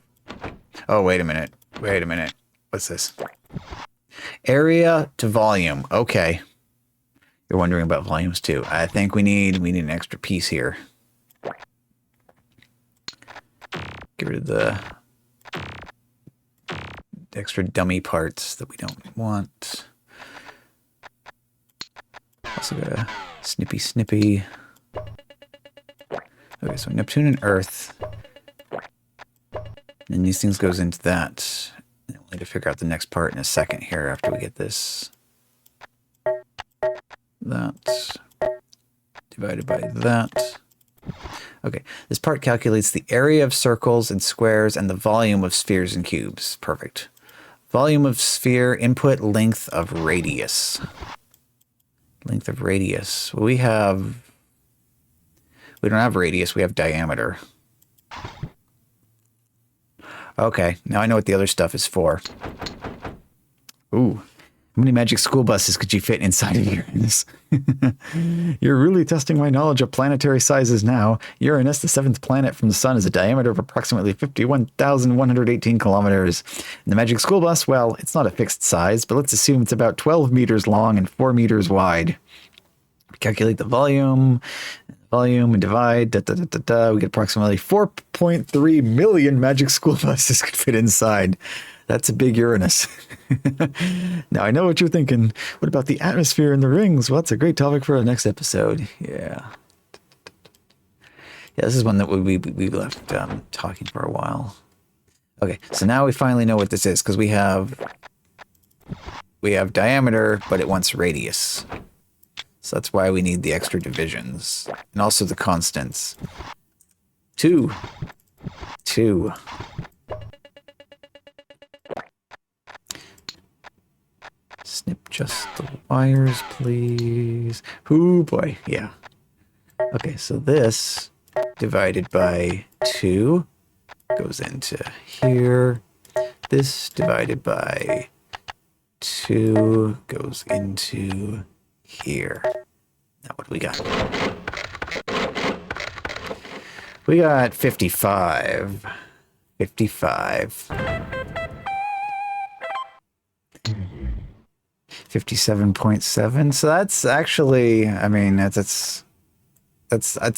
Oh, wait a minute. Wait a minute. What's this? Area to volume. Okay. You're wondering about volumes too. I think we need an extra piece here. Get rid of the extra dummy parts that we don't want. Also got a snippy. Okay, so Neptune and Earth. And these things goes into that. And we'll need to figure out the next part in a second here after we get this. That. Divided by that. Okay, this part calculates the area of circles and squares and the volume of spheres and cubes. Perfect. Volume of sphere, input, length of radius. Length of radius. Well, we don't have radius, we have diameter. Okay, now I know what the other stuff is for. Ooh. How many magic school buses could you fit inside of Uranus? You're really testing my knowledge of planetary sizes now. Uranus, the 7th planet from the sun, has a diameter of approximately 51,118 kilometers. And the magic school bus, well, it's not a fixed size, but let's assume it's about 12 meters long and 4 meters wide. We calculate the volume and divide, we get approximately 4.3 million magic school buses could fit inside. That's a big Uranus. Now, I know what you're thinking. What about the atmosphere and the rings? Well, that's a great topic for our next episode. Yeah. Yeah, this is one that we left talking for a while. Okay, so now we finally know what this is, because we have diameter, but it wants radius. So that's why we need the extra divisions. And also the constants. 2. Snip just the wires, please. Ooh, boy. Yeah. Okay, so this divided by 2 goes into here. This divided by 2 goes into here. Now what do we got? We got 55. 57.7. So that's actually, I mean, that's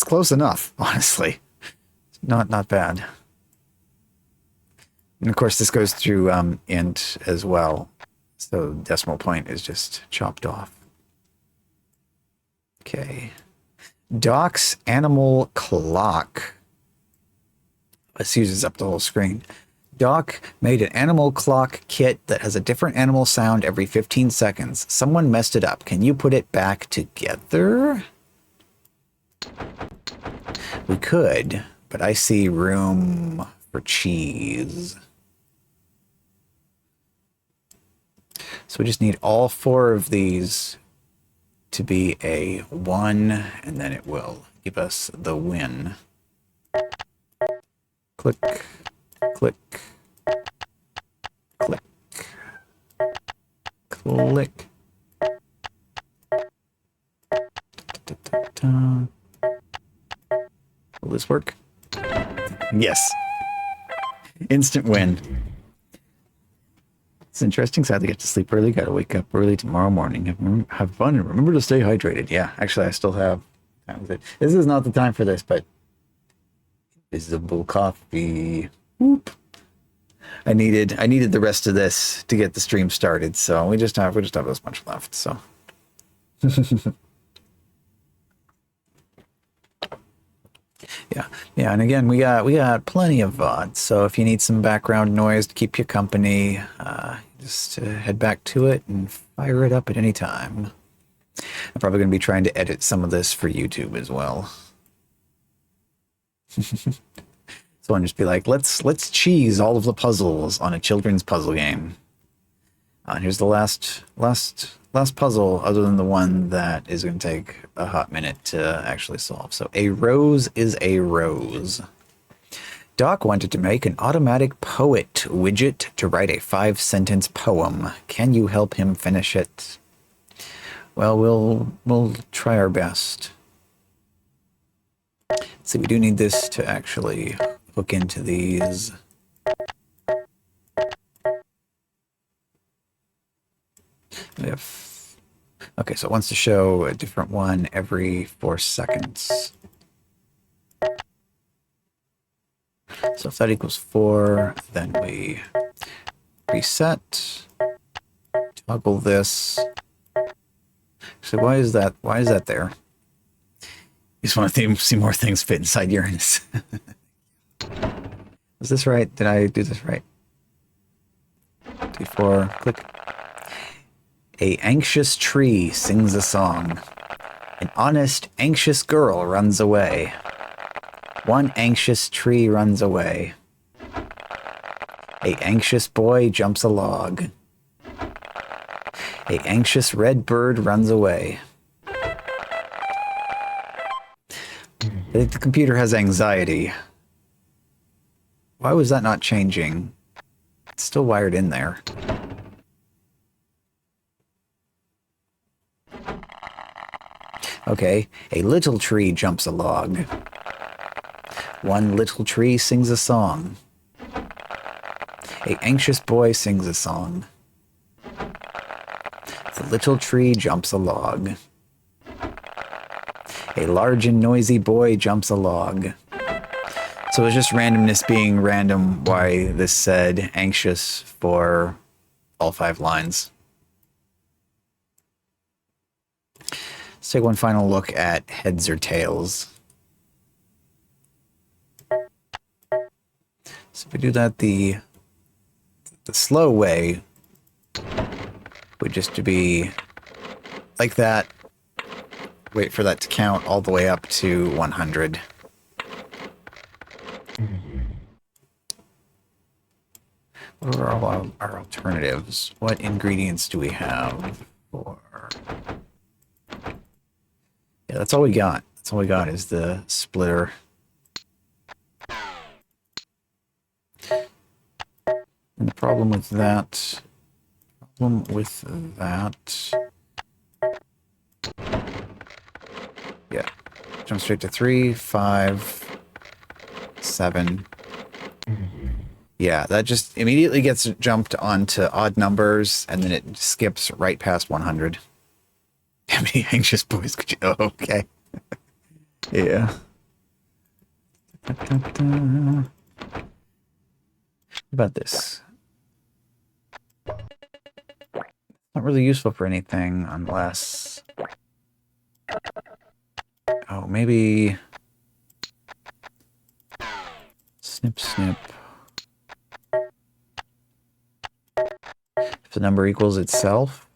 close enough, honestly. Not bad. And of course, this goes through int as well. So decimal point is just chopped off. Okay. Doc's animal clock. This uses up the whole screen. Doc made an animal clock kit that has a different animal sound every 15 seconds. Someone messed it up. Can you put it back together? We could, but I see room for cheese. So we just need all 4 of these to be a 1, and then it will give us the win. Click, click, click, click. Will this work? Yes. Instant win. It's interesting. Sadly, get to sleep early. Got to wake up early tomorrow morning. Have fun and remember to stay hydrated. Yeah, actually, I still have time with it. This is not the time for this, but invisible coffee. Whoop. I needed the rest of this to get the stream started, so we just have this much left. So. Yeah, and again, we got plenty of VOD. So if you need some background noise to keep you company, just head back to it and fire it up at any time. I'm probably going to be trying to edit some of this for YouTube as well. So I'll just be like, let's cheese all of the puzzles on a children's puzzle game. And here's the last puzzle, other than the one that is going to take a hot minute to actually solve. So a rose is a rose. Doc wanted to make an automatic poet widget to write a 5-sentence poem. Can you help him finish it? Well, we'll try our best. See, we do need this to actually hook into these. We have, okay, so it wants to show a different one every 4 seconds. So if that equals 4, then we reset, toggle this. So why is that there? You just want to see more things fit inside Uranus. Was this right? Did I do this right? D4, click. A anxious tree sings a song. An honest, anxious girl runs away. One anxious tree runs away. A anxious boy jumps a log. A anxious red bird runs away. I think the computer has anxiety. Why was that not changing? It's still wired in there. Okay, a little tree jumps a log. One little tree sings a song. A anxious boy sings a song. The little tree jumps a log. A large and noisy boy jumps a log. So it's just randomness being random why this said anxious for all 5 lines. Let's take one final look at heads or tails. So if we do that the slow way would just to be like that. Wait for that to count all the way up to 100. What are all our alternatives? What ingredients do we have for... Yeah, that's all we got. That's all we got is the splitter. And the problem with that... Yeah. Jump straight to 3, 5, 7. Yeah, that just immediately gets jumped onto odd numbers, and then it skips right past 100. How many anxious boys could you... Oh, okay. Yeah. What about this? Not really useful for anything unless... Oh, maybe... Snip, snip. If the number equals itself,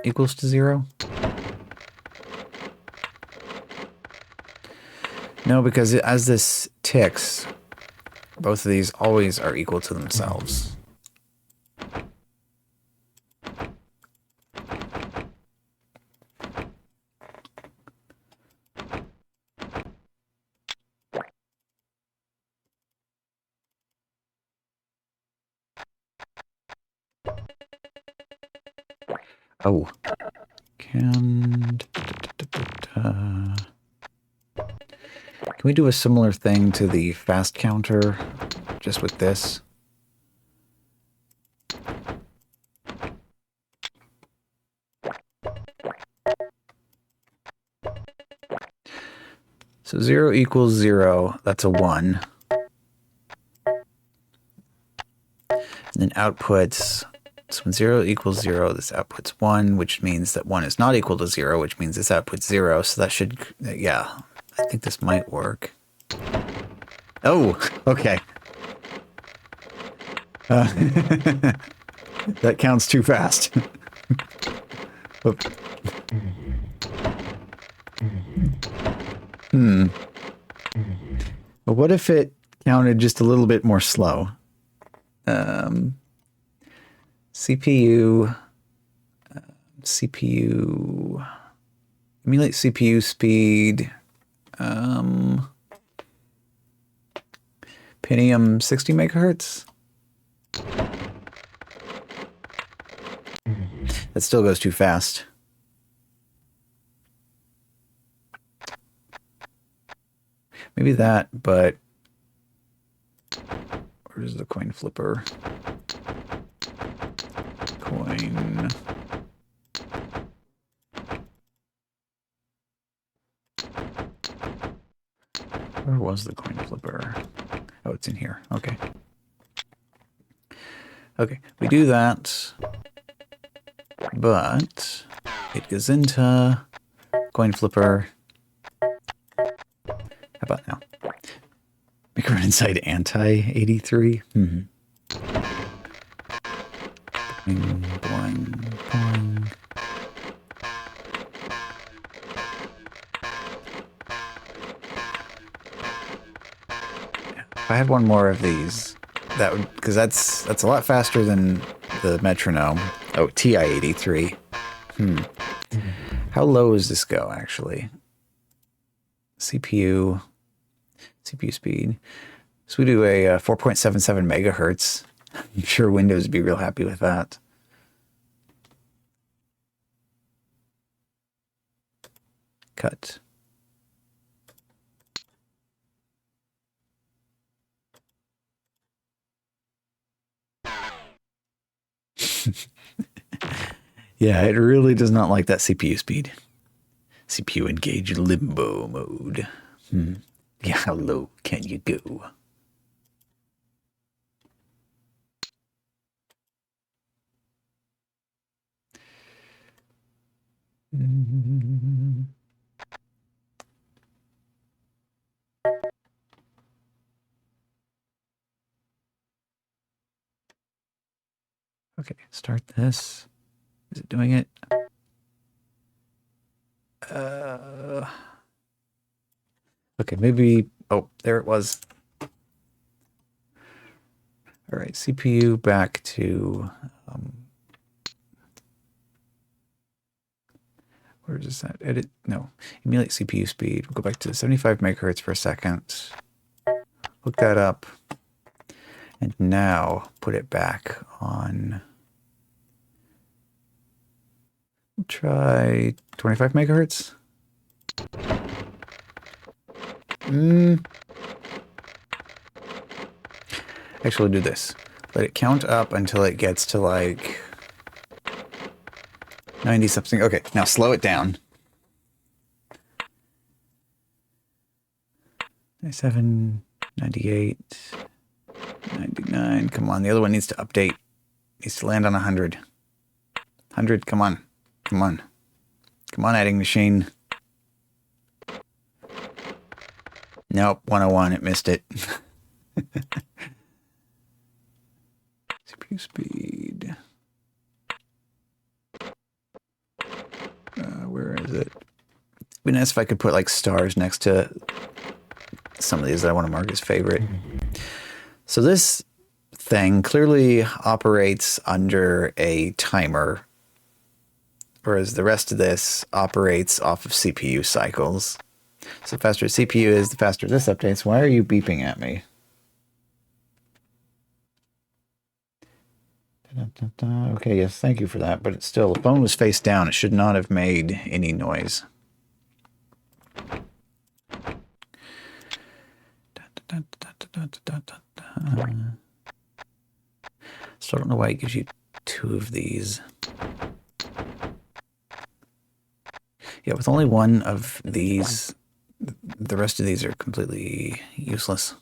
equals to 0? No, because as this ticks, both of these always are equal to themselves. Oh. Can we do a similar thing to the fast counter, just with this? So 0 equals 0, that's a 1. And then outputs... So when 0 equals 0, this outputs 1, which means that 1 is not equal to 0, which means this outputs 0. So that should, yeah, I think this might work. Oh, okay. That counts too fast. But what if it counted just a little bit more slow? CPU, emulate CPU speed, Pentium 60 megahertz. That still goes too fast. Maybe that, but where's the coin flipper? Coin. Where was the coin flipper? Oh, it's in here. Okay. Okay, we do that, but it goes into coin flipper. How about now? Make a run inside anti-83. Boing, boing, boing. If I had one more of these, that would, because that's a lot faster than the metronome. Oh, TI-83. How low does this go, actually? CPU speed. So we do a 4.77 megahertz. I'm sure Windows would be real happy with that. Cut. Yeah, it really does not like that CPU speed. CPU engage limbo mode. Yeah, how low can you go? Okay, start this. Is it doing it? Okay, maybe. Oh, there it was. All right, CPU back to. Where is that? Edit. No, emulate CPU speed. We'll go back to 75 megahertz for a second. Look that up. And now put it back on. We'll try 25 megahertz. Actually, do this. Let it count up until it gets to like 90 something. Okay, now slow it down. 97, 98, 99. Come on, the other one needs to update. Needs to land on 100. 100, come on. Come on. Come on, adding machine. Nope, 101, it missed it. CPU speed. Where is it? It'd be nice if I could put like stars next to some of these that I want to mark as favorite. So this thing clearly operates under a timer, whereas the rest of this operates off of CPU cycles. So the faster CPU is, the faster this updates. Why are you beeping at me? Okay, yes, thank you for that. But it's still, the phone was face down. It should not have made any noise. So I don't know why it gives you two of these. Yeah, with only one of these, the rest of these are completely useless.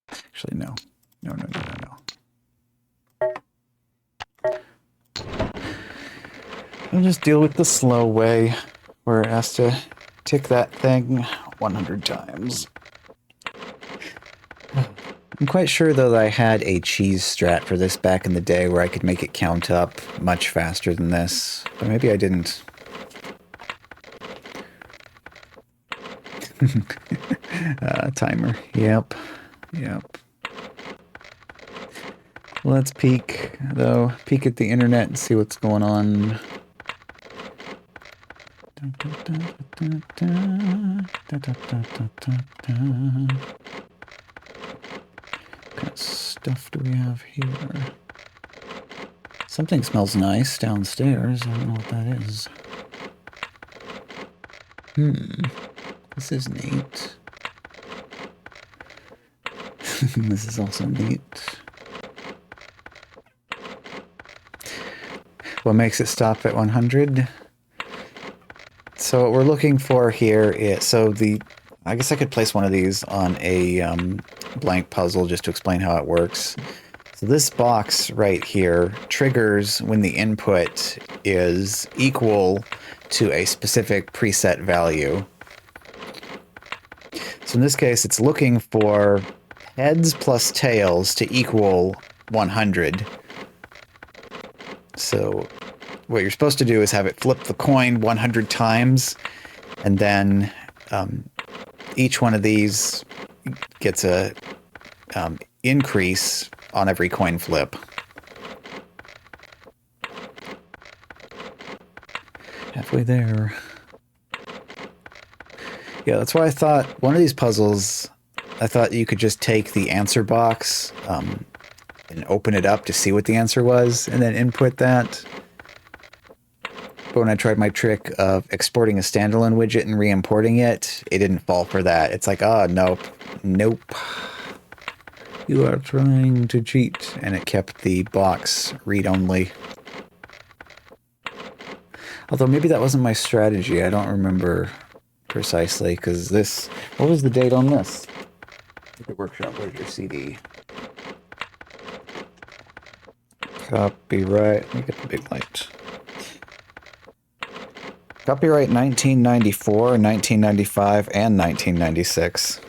Actually, no. No. I'll just deal with the slow way, where it has to tick that thing 100 times. I'm quite sure, though, that I had a cheese strat for this back in the day where I could make it count up much faster than this, but maybe I didn't. Timer. Yep. Let's peek, though. Peek at the internet and see what's going on. kind of stuff do we have here? Something smells nice downstairs. I don't know what that is. This is neat. This is also neat. What makes it stop at 100? So what we're looking for here is, I guess I could place one of these on a blank puzzle just to explain how it works. So this box right here triggers when the input is equal to a specific preset value. So in this case, it's looking for heads plus tails to equal 100. So what you're supposed to do is have it flip the coin 100 times, and then each one of these gets a increase on every coin flip. Halfway there. Yeah, that's why I thought one of these puzzles, I thought you could just take the answer box and open it up to see what the answer was, and then input that. But when I tried my trick of exporting a standalone widget and re-importing it, it didn't fall for that. It's like, oh, nope. You are trying to cheat. And it kept the box read-only. Although maybe that wasn't my strategy. I don't remember precisely, because this... What was the date on this? Widget Workshop, where's your CD? Copyright. Let me get the big light. Copyright 1994, 1995, and 1996.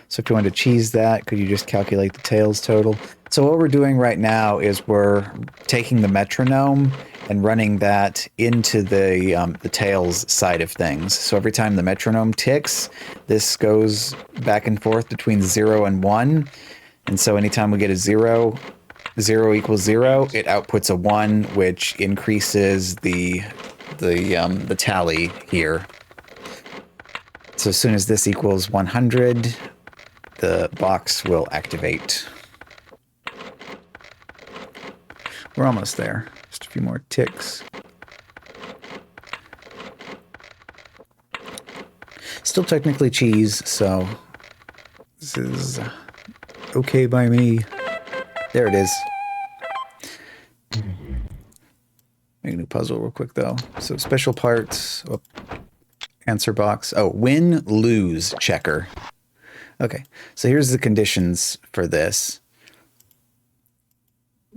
So if you want to cheese that, could you just calculate the tails total? So what we're doing right now is we're taking the metronome and running that into the tails side of things. So every time the metronome ticks, this goes back and forth between 0 and 1. And so anytime we get a 0, 0 equals 0, it outputs a 1, which increases the tally here. So as soon as this equals 100, the box will activate. We're almost there. Just a few more ticks. Still technically cheese, so this is okay by me. There it is. Make a new puzzle real quick, though. So special parts, answer box. Oh, win, lose, checker. Okay, so here's the conditions for this.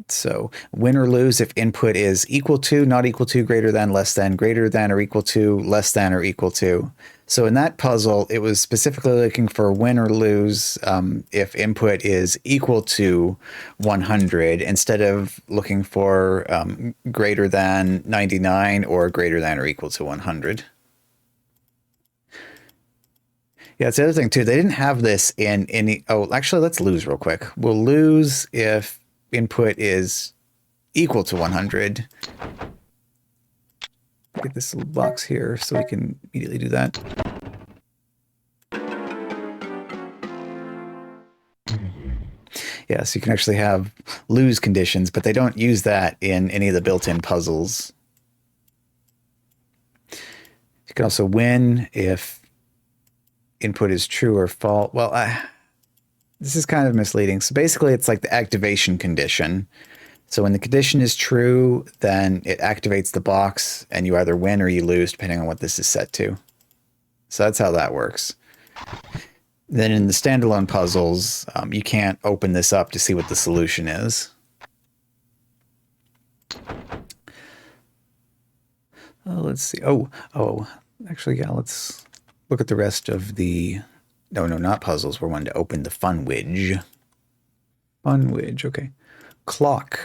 So win or lose if input is equal to, not equal to, greater than, less than, greater than or equal to, less than or equal to. So in that puzzle, it was specifically looking for win or lose if input is equal to 100 instead of looking for greater than 99 or greater than or equal to 100. Yeah, it's the other thing too. They didn't have this in any... Oh, actually, let's lose real quick. We'll lose if input is equal to 100. Get this little box here so we can immediately do that. Yeah, so you can actually have lose conditions, but they don't use that in any of the built-in puzzles. You can also win if input is true or false. Well, this is kind of misleading. So basically, it's like the activation condition. So when the condition is true, then it activates the box, and you either win or you lose, depending on what this is set to. So that's how that works. Then in the standalone puzzles, you can't open this up to see what the solution is. Let's see. Oh, actually, yeah, let's look at the rest of the... No, not puzzles. We're wanting to open the funwidge. Funwidge, okay. Clock.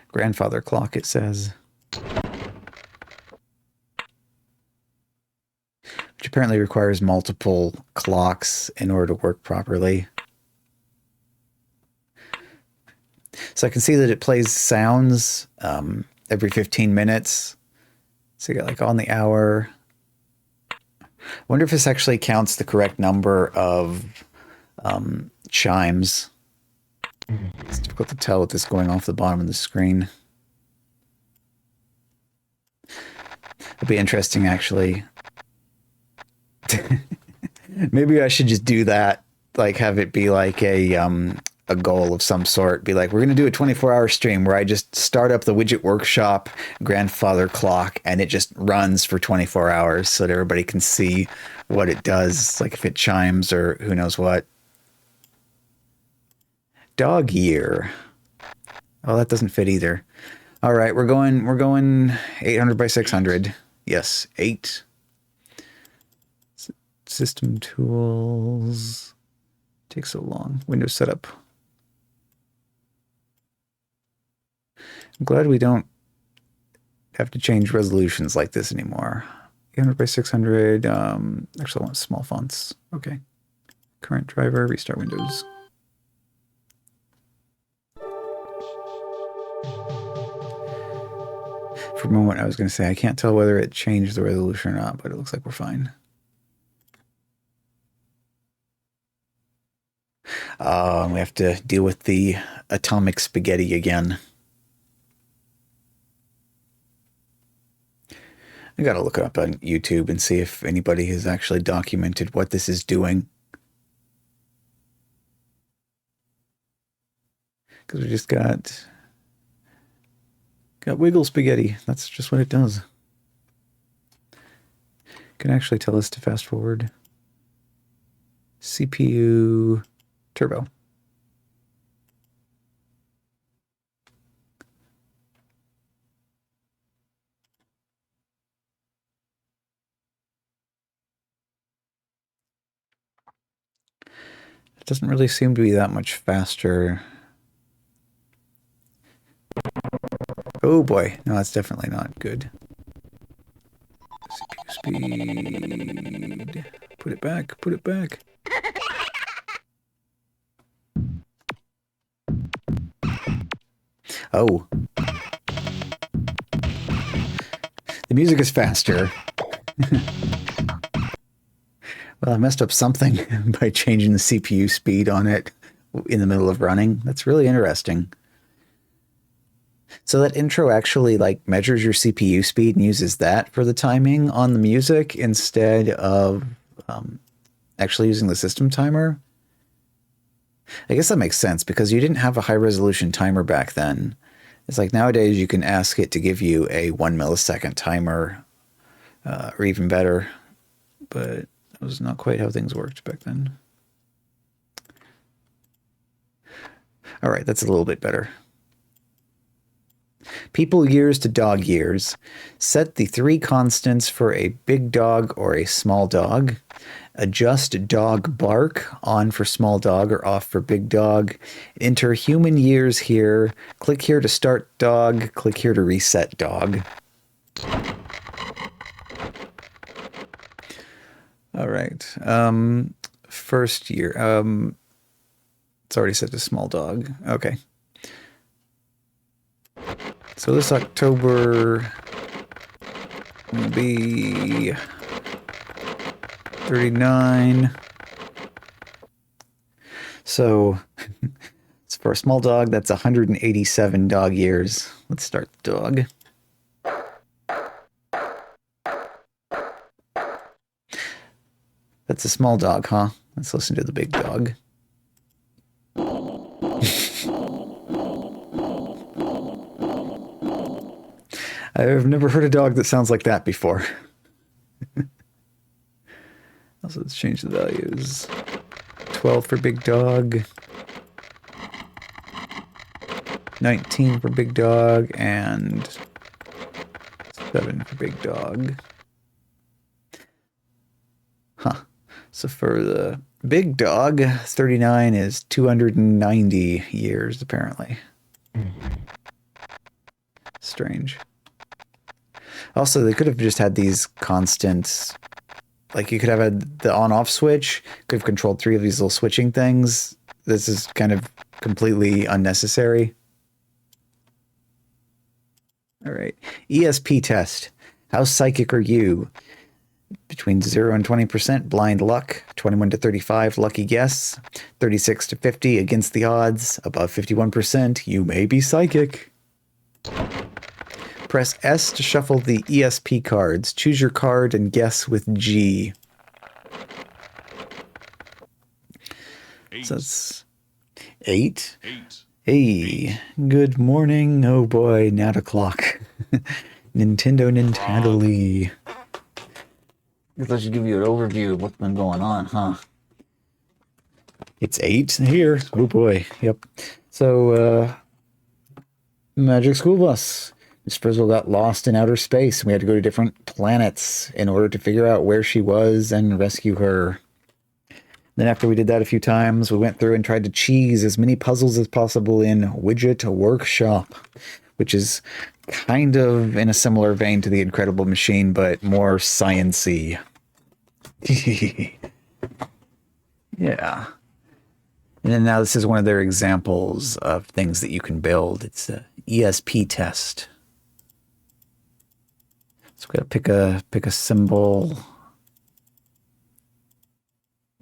Grandfather clock, it says. Which apparently requires multiple clocks in order to work properly. So I can see that it plays sounds every 15 minutes. So you got like on the hour. I wonder if this actually counts the correct number of chimes. It's difficult to tell with this going off the bottom of the screen. It'll be interesting, actually. Maybe I should just do that. Like, have it be like a goal of some sort. Be like, we're going to do a 24-hour stream where I just start up the Widget Workshop grandfather clock and it just runs for 24 hours so that everybody can see what it does. Like if it chimes or who knows what. Dog year. Oh, that doesn't fit either. All right, we're going 800 by 600. Yes, 8. System tools. Takes so long. Windows setup. I'm glad we don't have to change resolutions like this anymore. 800 by 600. Actually, I want small fonts. Okay. Current driver. Restart Windows. For a moment, I was going to say, I can't tell whether it changed the resolution or not, but it looks like we're fine. We have to deal with the atomic spaghetti again. I got to look it up on YouTube and see if anybody has actually documented what this is doing. Because we just got wiggle spaghetti. That's just what it does. Can actually tell us to fast forward. CPU turbo. It doesn't really seem to be that much faster. Oh boy, no, that's definitely not good. CPU speed. Put it back, put it back. Oh. The music is faster. Well, I messed up something by changing the CPU speed on it in the middle of running. That's really interesting. So that intro actually like measures your CPU speed and uses that for the timing on the music instead of actually using the system timer. I guess that makes sense because you didn't have a high resolution timer back then. It's like nowadays you can ask it to give you a 1 millisecond timer or even better, but that was not quite how things worked back then. All right, that's a little bit better. People years to dog years. Set the 3 constants for a big dog or a small dog. Adjust dog bark on for small dog or off for big dog. Enter human years here. Click here to start dog. Click here to reset dog. All right. First year. It's already set to small dog. Okay. So this October will be 39. So it's for a small dog, that's 187 dog years. Let's start the dog. That's a small dog, huh? Let's listen to the big dog. I've never heard a dog that sounds like that before. Also, let's change the values. 12 for big dog. 19 for big dog. And 7 for big dog. Huh. So for the big dog, 39 is 290 years, apparently. Strange. Also, they could have just had these constants. Like, you could have had the on-off switch. Could have controlled 3 of these little switching things. This is kind of completely unnecessary. All right. ESP test. How psychic are you? Between 0 and 20%, blind luck. 21 to 35, lucky guess. 36 to 50, against the odds. Above 51%, you may be psychic. Press S to shuffle the ESP cards. Choose your card and guess with G. So it's 8. Hey, good morning. Oh boy, now o'clock. Nintendo. I guess I should give you an overview of what's been going on, huh? It's 8 here. Oh boy. Yep. So, Magic School Bus. Miss Frizzle got lost in outer space. We had to go to different planets in order to figure out where she was and rescue her. Then after we did that a few times, we went through and tried to cheese as many puzzles as possible in Widget Workshop, which is kind of in a similar vein to the Incredible Machine, but more science-y. Yeah. And then now this is one of their examples of things that you can build. It's a ESP test. So we gotta pick a symbol.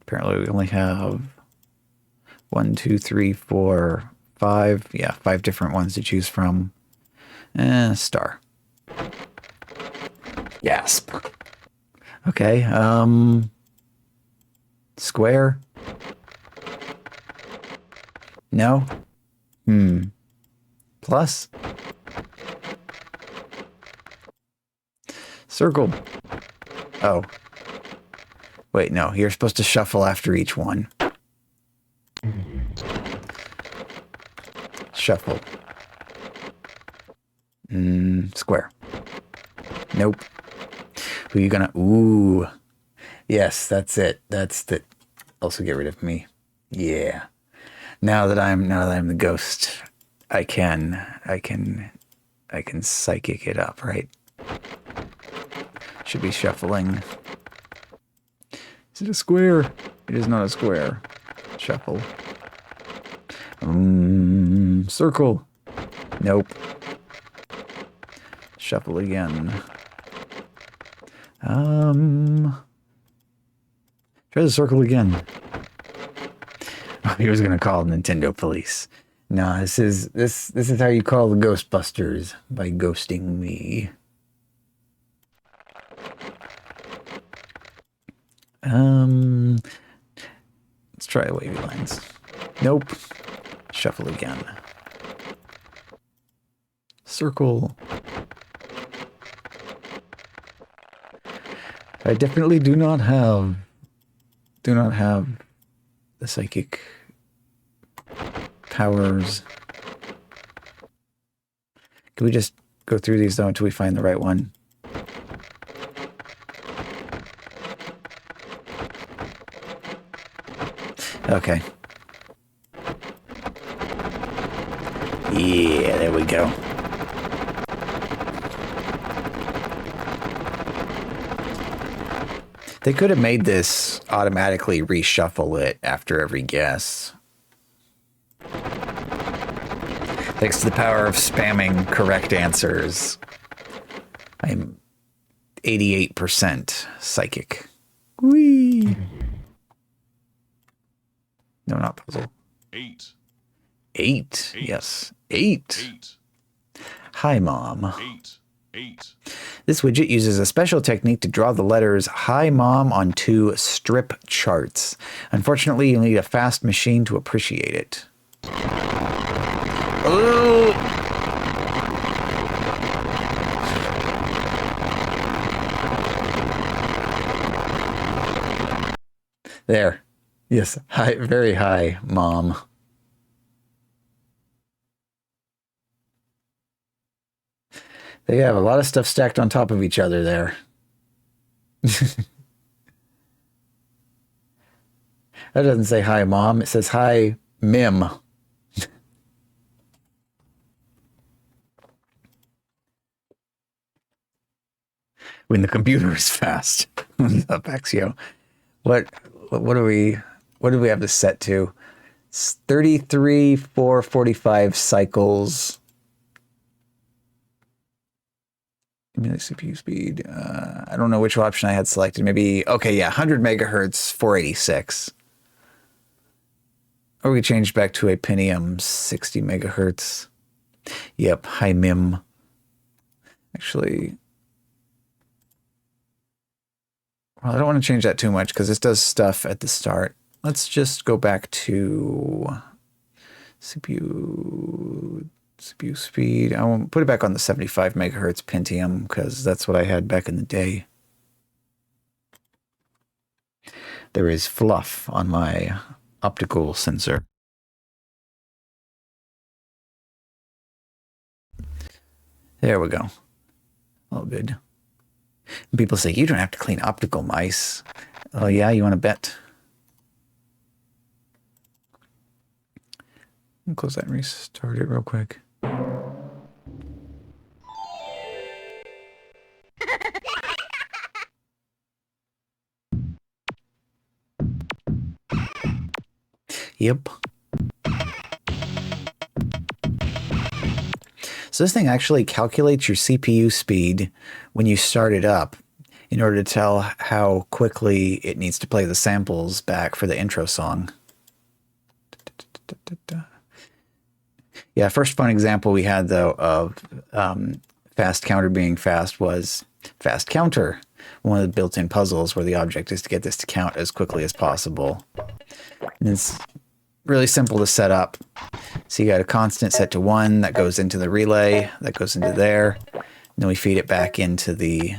Apparently we only have 1, 2, 3, 4, 5. Yeah, 5 different ones to choose from. Star. Gasp. Okay, square. No? Plus? Circle. Oh. Wait, no. You're supposed to shuffle after each one. Shuffle. Square. Nope. Who are you gonna... Ooh. Yes, that's it. That's the... Also get rid of me. Yeah. Now that I'm the ghost, I can psychic it up, right? Should be shuffling. Is it a square? It is not a square. Shuffle. Circle. Nope. Shuffle again. Try the circle again. Oh, he was gonna call Nintendo police. No, this is how you call the Ghostbusters, by ghosting me. Let's try wavy lines. Nope. Shuffle again. Circle. I definitely do not have the psychic powers. Can we just go through these though until we find the right one? Okay. Yeah, there we go. They could have made this automatically reshuffle it after every guess. Thanks to the power of spamming correct answers. I'm 88% psychic. Whee! No, not puzzle. 8. 8. Yes. 8. Hi, Mom. 8. This widget uses a special technique to draw the letters Hi, Mom onto strip charts. Unfortunately, you'll need a fast machine to appreciate it. Oh! There. Yes. Hi, very high, Mom. They have a lot of stuff stacked on top of each other there. That doesn't say hi, Mom. It says hi, Mim. When the computer is fast. What's up, Axio? What do we have this set to? It's 33, 445 cycles. Maybe CPU speed. I don't know which option I had selected. Maybe, okay, yeah, 100 megahertz, 486. Or we changed back to a Pentium 60 megahertz. Yep, himom. Actually, well, I don't want to change that too much because this does stuff at the start. Let's just go back to CPU speed. I won't put it back on the 75 megahertz Pentium because that's what I had back in the day. There is fluff on my optical sensor. There we go. All good. People say, you don't have to clean optical mice. Oh yeah, you want to bet? Close that and restart it real quick. Yep. So this thing actually calculates your CPU speed when you start it up in order to tell how quickly it needs to play the samples back for the intro song. Yeah, first fun example we had, though, of fast counter being fast was fast counter, one of the built-in puzzles where the object is to get this to count as quickly as possible. And it's really simple to set up. So you got a constant set to 1 that goes into the relay, that goes into there. And then we feed it back into the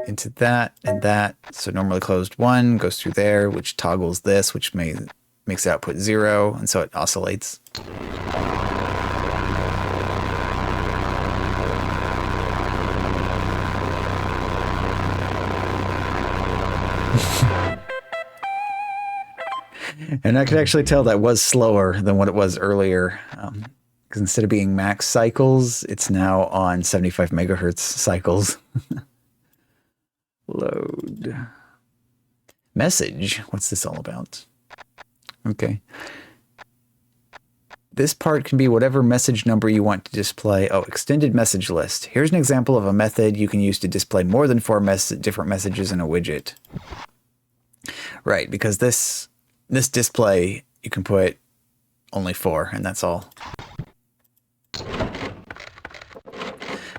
into that and that. So normally closed 1 goes through there, which toggles this, which makes the output 0, and so it oscillates. And I could actually tell that was slower than what it was earlier. Because instead of being max cycles, it's now on 75 megahertz cycles. Load. Message. What's this all about? Okay. This part can be whatever message number you want to display. Oh, extended message list. Here's an example of a method you can use to display more than 4 different messages in a widget. Right, because this display, you can put only 4, and that's all.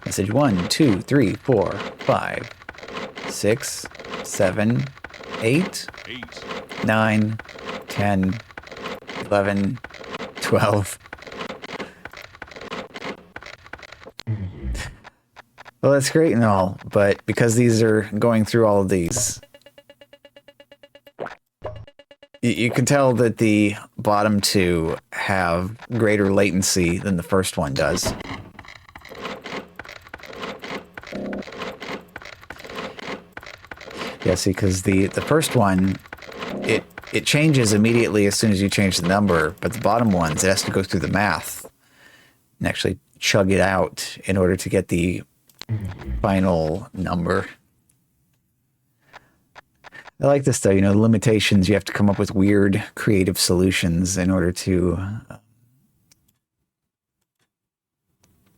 Message 1, 2, 3, 4, 5, 6, 7, 8, 9, 10, 11, 12. Well, that's great and all, but because these are going through all of these, you can tell that the bottom 2 have greater latency than the first one does. Yeah, see, because the first one, it changes immediately as soon as you change the number, but the bottom ones, it has to go through the math and actually chug it out in order to get the final number. I like this, though. You know, the limitations, you have to come up with weird creative solutions in order to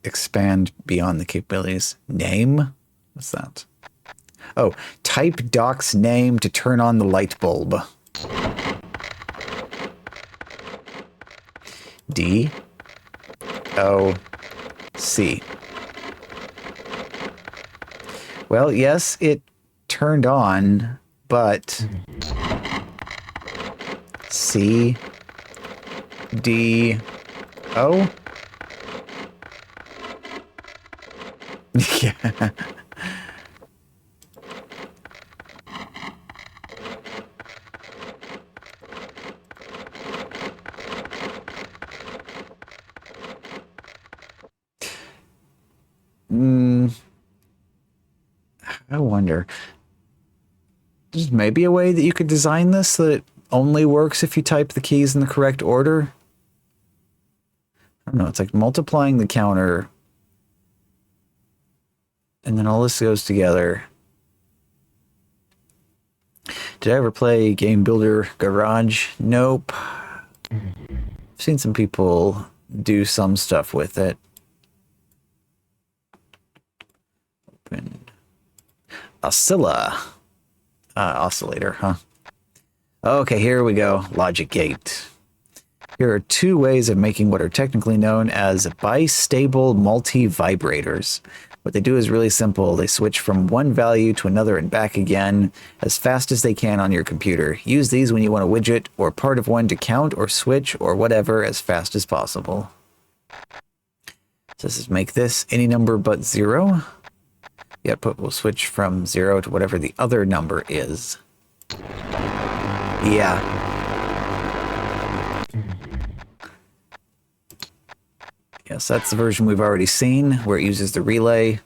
expand beyond the capabilities. Name? What's that? Oh, type doc's name to turn on the light bulb. D-O-C. Well, yes, it turned on, but C, D, O? Yeah. I wonder. There's maybe a way that you could design this so that it only works if you type the keys in the correct order. I don't know. It's like multiplying the counter, and then all this goes together. Did I ever play Game Builder Garage? Nope. I've seen some people do some stuff with it. Open. Oscilla. Oscillator, huh? Okay, here we go. Logic gate. Here are two ways of making what are technically known as bistable multi-vibrators. What they do is really simple. They switch from one value to another and back again as fast as they can on your computer. Use these when you want a widget or part of one to count or switch or whatever as fast as possible. So this is make this any number but 0. The output will switch from 0 to whatever the other number is. Yeah. Yes, that's the version we've already seen, where it uses the relay.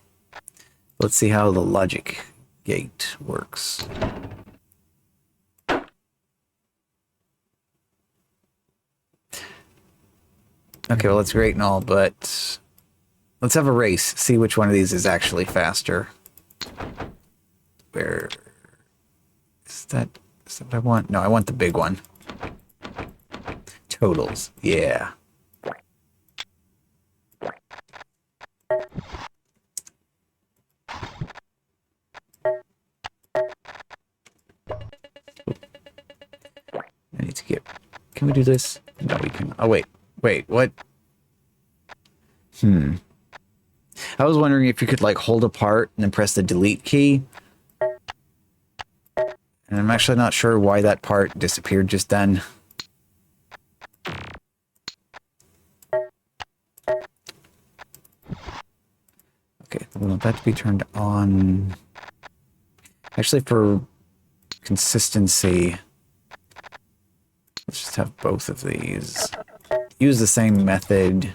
Let's see how the logic gate works. Okay, well, that's great and all, but let's have a race. See which one of these is actually faster. Where is that? Is that what I want? No, I want the big one. Totals. Yeah. I need to get... Can we do this? No, we can. Oh, wait. Wait, what? I was wondering if you could, like, hold apart and then press the delete key. And I'm actually not sure why that part disappeared just then. Okay, we want that to be turned on. Actually, for consistency, let's just have both of these. Use the same method.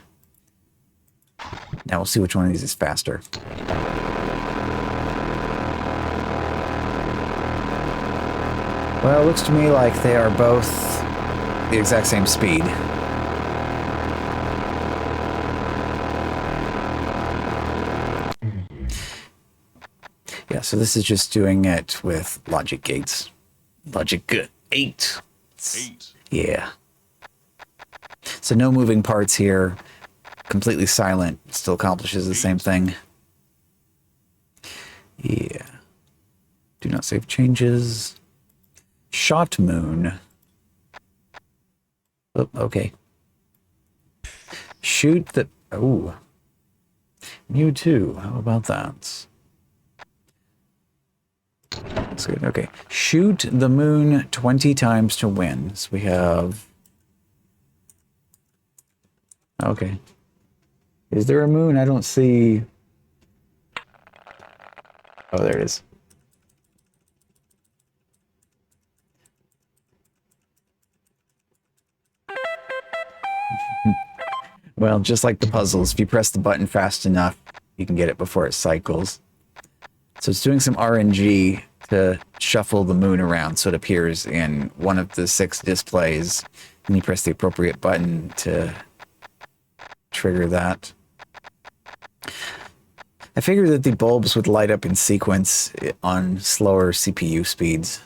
Now we'll see which one of these is faster. Well, it looks to me like they are both the exact same speed. Yeah, so this is just doing it with logic gates. Logic 8. 8. Yeah. So no moving parts here. Completely silent. Still accomplishes the same thing. Yeah. Do not save changes. Shotmoon. Oh, okay. Shoot the... Oh. Mewtwo. How about that? That's good. Okay. Shoot the moon 20 times to win. So we have... Okay. Is there a moon? I don't see... Oh, there it is. Well, just like the puzzles, if you press the button fast enough, you can get it before it cycles. So it's doing some RNG to shuffle the moon around so it appears in one of the 6 displays, and you press the appropriate button to trigger that. I figured that the bulbs would light up in sequence on slower CPU speeds.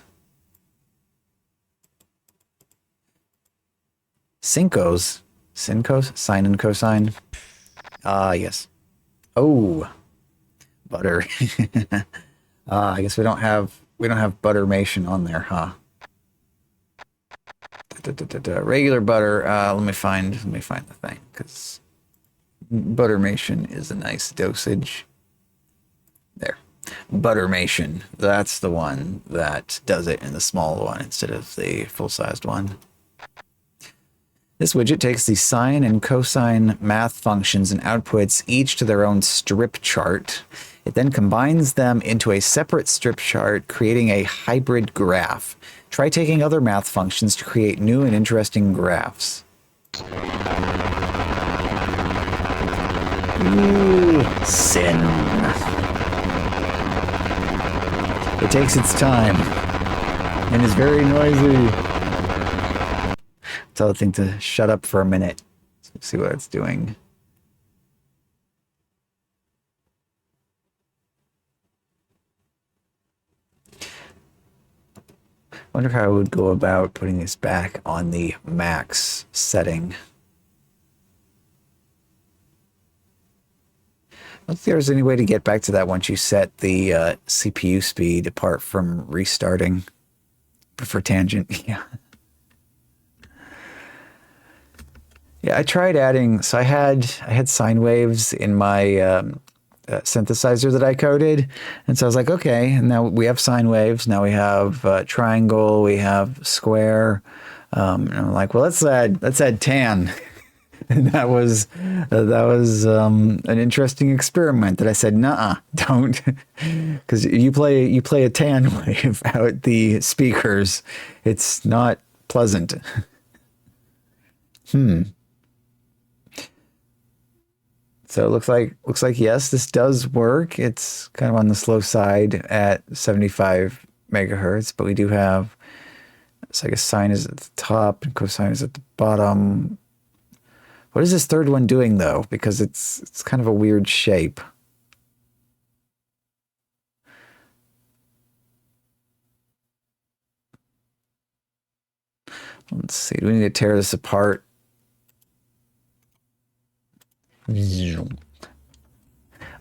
Sincos? Sine and cosine? Ah, yes. Oh, butter. I guess we don't have buttermation on there, huh? Regular butter. Let me find the thing, because buttermation is a nice dosage. There. Buttermation. That's the one that does it in the small one instead of the full-sized one. This widget takes the sine and cosine math functions and outputs each to their own strip chart. It then combines them into a separate strip chart, creating a hybrid graph. Try taking other math functions to create new and interesting graphs. Ooh, sin. It takes its time and is very noisy. Tell the thing to shut up for a minute. Let's see what it's doing. Wonder how I would go about putting this back on the max setting. If there's any way to get back to that once you set the CPU speed apart from restarting for tangent. Yeah. Yeah, I tried adding, so I had sine waves in my synthesizer that I coded, and so I was like, okay, and now we have sine waves, now we have triangle, we have square, and I'm like, well, let's add tan, and that was an interesting experiment that I said, nuh-uh, don't, because you play a tan wave out the speakers, it's not pleasant. So it looks like yes, this does work. It's kind of on the slow side at 75 megahertz, but we do have, so I guess sine is at the top and cosine is at the bottom. What is this third one doing though? Because it's kind of a weird shape. Let's see, do we need to tear this apart?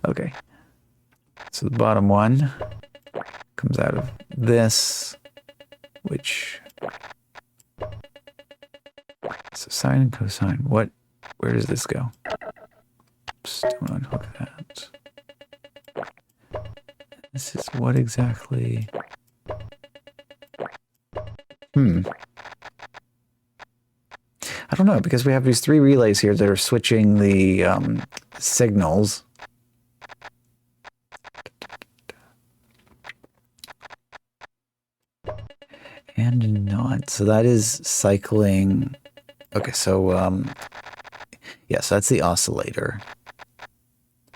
Okay, so the bottom one comes out of this, which, so sine and cosine, where does this go? Oops, don't unhook that. This is what exactly? I don't know, because we have these three relays here that are switching the signals. And not. So that is cycling. Okay, so yeah, so that's the oscillator.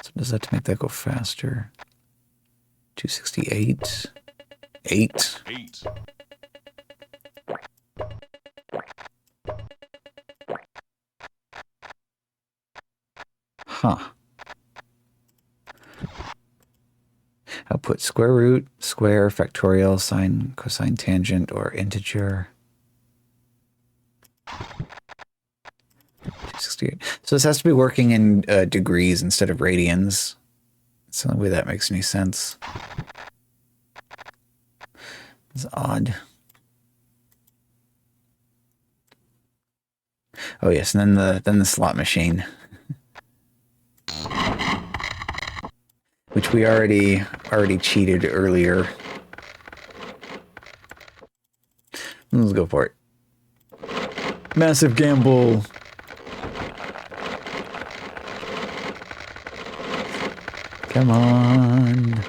So does that to make that go faster? 268. 8. 8. Huh. Output square root, square, factorial, sine, cosine, tangent, or integer. 268. So this has to be working in degrees instead of radians. That's the only way that makes any sense. It's odd. Oh yes, and then the slot machine, which we already cheated earlier. Let's go for it. Massive gamble. Come on.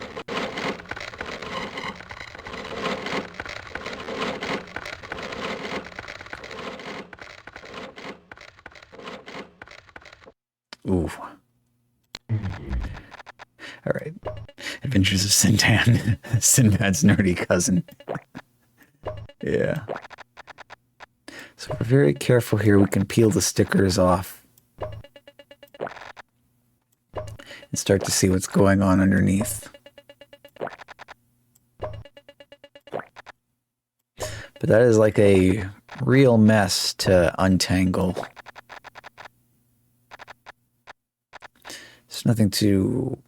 Ooh. All right. Adventures of Sintan. Sinbad's nerdy cousin. Yeah. So if we're very careful here, we can peel the stickers off and start to see what's going on underneath. But that is like a real mess to untangle. There's nothing to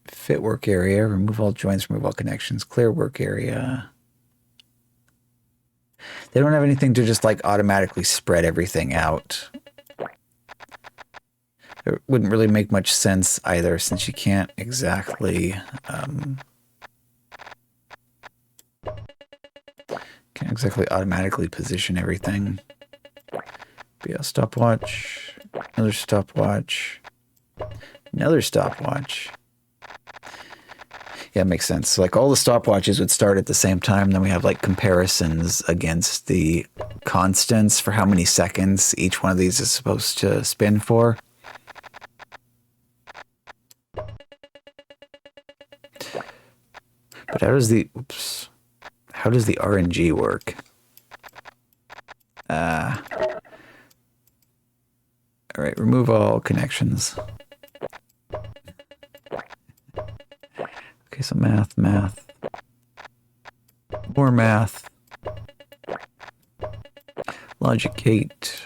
fit work area, remove all joints, remove all connections, clear work area. They don't have anything to just like automatically spread everything out. It wouldn't really make much sense either, since you can't exactly automatically position everything. Be a stopwatch, another stopwatch, another stopwatch. Yeah, it makes sense. So, like all the stopwatches would start at the same time. Then we have like comparisons against the constants for how many seconds each one of these is supposed to spin for. But how does the RNG work? All right, remove all connections. Okay, so math, more math, logic gate,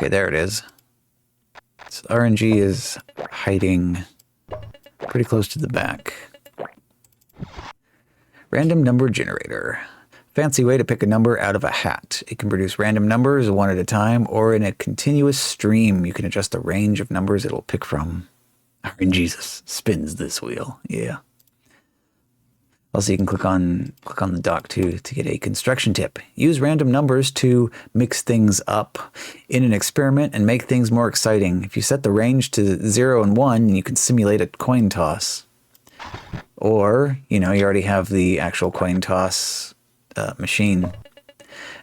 Okay, there it is. So RNG is hiding pretty close to the back. Random number generator. Fancy way to pick a number out of a hat. It can produce random numbers one at a time or in a continuous stream. You can adjust the range of numbers it'll pick from. RNG spins this wheel. Yeah. Also, you can click on the dock to get a construction tip. Use random numbers to mix things up in an experiment and make things more exciting. If you set the range to 0 and 1, you can simulate a coin toss. Or, you already have the actual coin toss machine.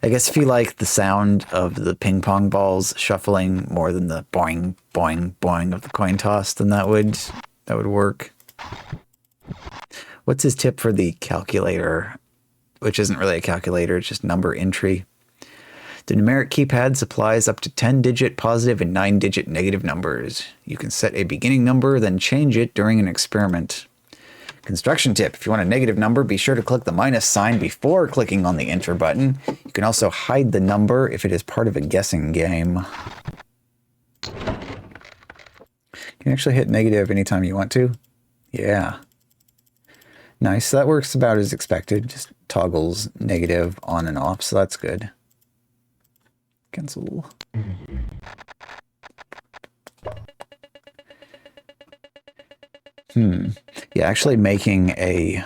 I guess if you like the sound of the ping pong balls shuffling more than the boing, boing, boing of the coin toss, then that would work. What's his tip for the calculator? Which isn't really a calculator, it's just number entry. The numeric keypad supplies up to 10-digit positive and 9-digit negative numbers. You can set a beginning number, then change it during an experiment. Construction tip. If you want a negative number, be sure to click the minus sign before clicking on the enter button. You can also hide the number if it is part of a guessing game. You can actually hit negative anytime you want to. Yeah. Nice. So that works about as expected. Just toggles negative on and off, so that's good. Cancel. Yeah, actually making a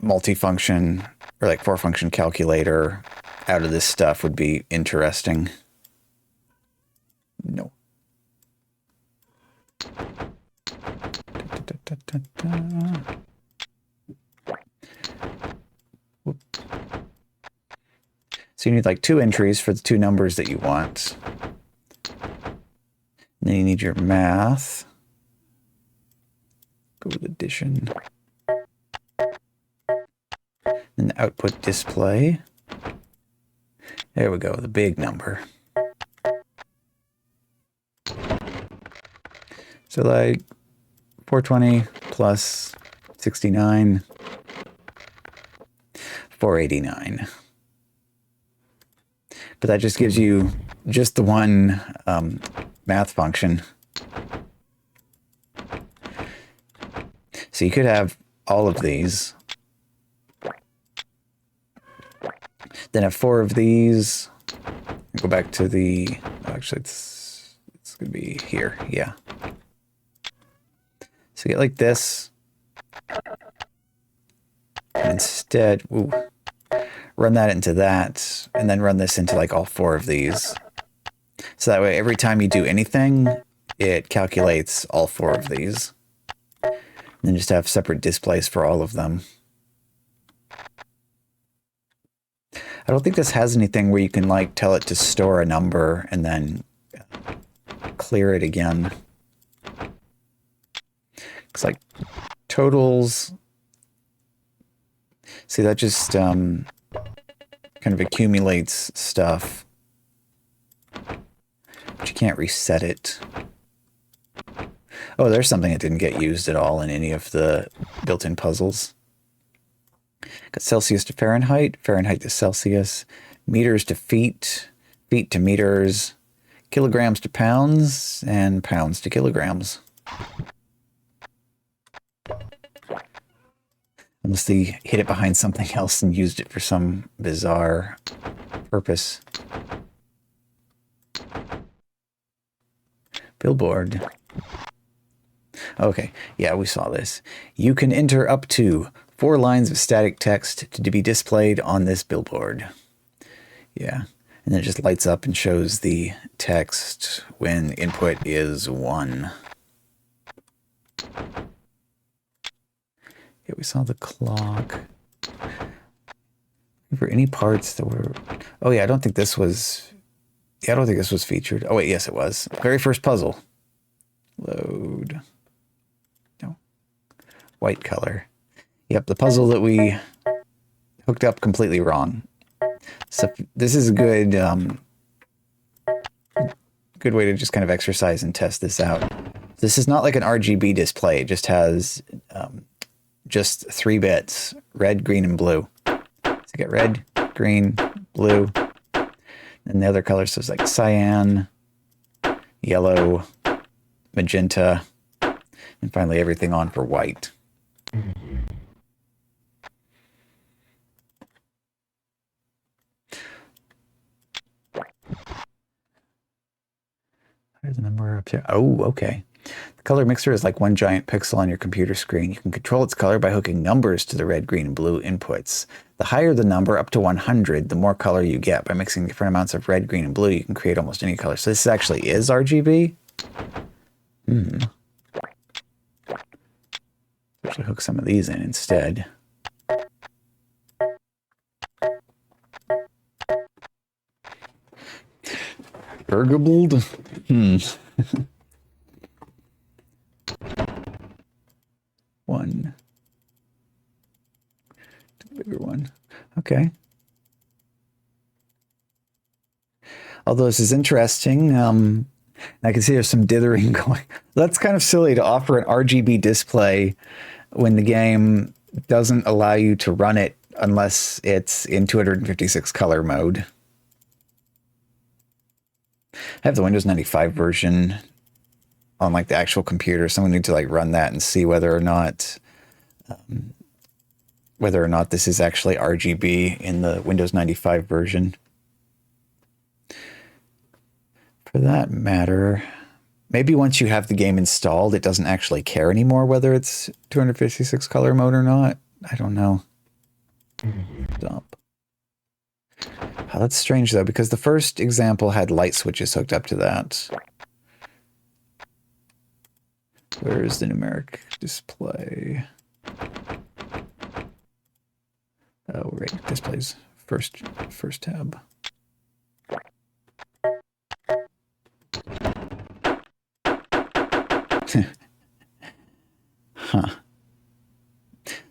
multifunction or like 4-function calculator out of this stuff would be interesting. No. Whoop. So you need like 2 entries for the 2 numbers that you want. And then you need your math. Go with addition. And the output display. There we go, the big number. So like 420 plus 69, 489. But that just gives you just the one math function. So you could have all of these. Then have 4 of these. Go back to the... Actually, it's going to be here. Yeah. So get like this. And instead, run that into that. And then run this into like all 4 of these. So that way, every time you do anything, it calculates all 4 of these. And then just have separate displays for all of them. I don't think this has anything where you can like tell it to store a number and then clear it again. It's like totals. See, that just kind of accumulates stuff. But you can't reset it. Oh, there's something that didn't get used at all in any of the built-in puzzles. Got Celsius to Fahrenheit, Fahrenheit to Celsius, meters to feet, feet to meters, kilograms to pounds, and pounds to kilograms. Unless they hid it behind something else and used it for some bizarre purpose. Billboard. Okay, yeah, we saw this. You can enter up to 4 lines of static text to be displayed on this billboard. Yeah, and then it just lights up and shows the text when input is 1. Yeah, we saw the clock. For any parts that were... Oh yeah, I don't think this was... Yeah, I don't think this was featured. Oh wait, yes it was. Very first puzzle. Load. No. White color. Yep, the puzzle that we hooked up completely wrong. So this is a good good way to just kind of exercise and test this out. This is not like an RGB display. It just has just 3 bits, red, green, and blue. So you get red, green, blue. And the other colors, so it's like cyan, yellow, magenta, and finally everything on for white. There's a number up here. Oh, okay. The color mixer is like one giant pixel on your computer screen. You can control its color by hooking numbers to the red, green, and blue inputs. The higher the number, up to 100, the more color you get. By mixing different amounts of red, green, and blue, you can create almost any color. So this actually is RGB? Actually hook some of these in instead. Burgabled? One. Bigger one. Okay. Although this is interesting, I can see there's some dithering going. That's kind of silly to offer an RGB display when the game doesn't allow you to run it unless it's in 256 color mode. I have the Windows 95 version on like the actual computer. Someone needs to like run that and see whether or not this is actually RGB in the Windows 95 version. For that matter, maybe once you have the game installed, it doesn't actually care anymore whether it's 256 color mode or not. I don't know. Stop. Oh, that's strange though, because the first example had light switches hooked up to that. Where is the numeric display? Oh, right, displays first tab. Huh.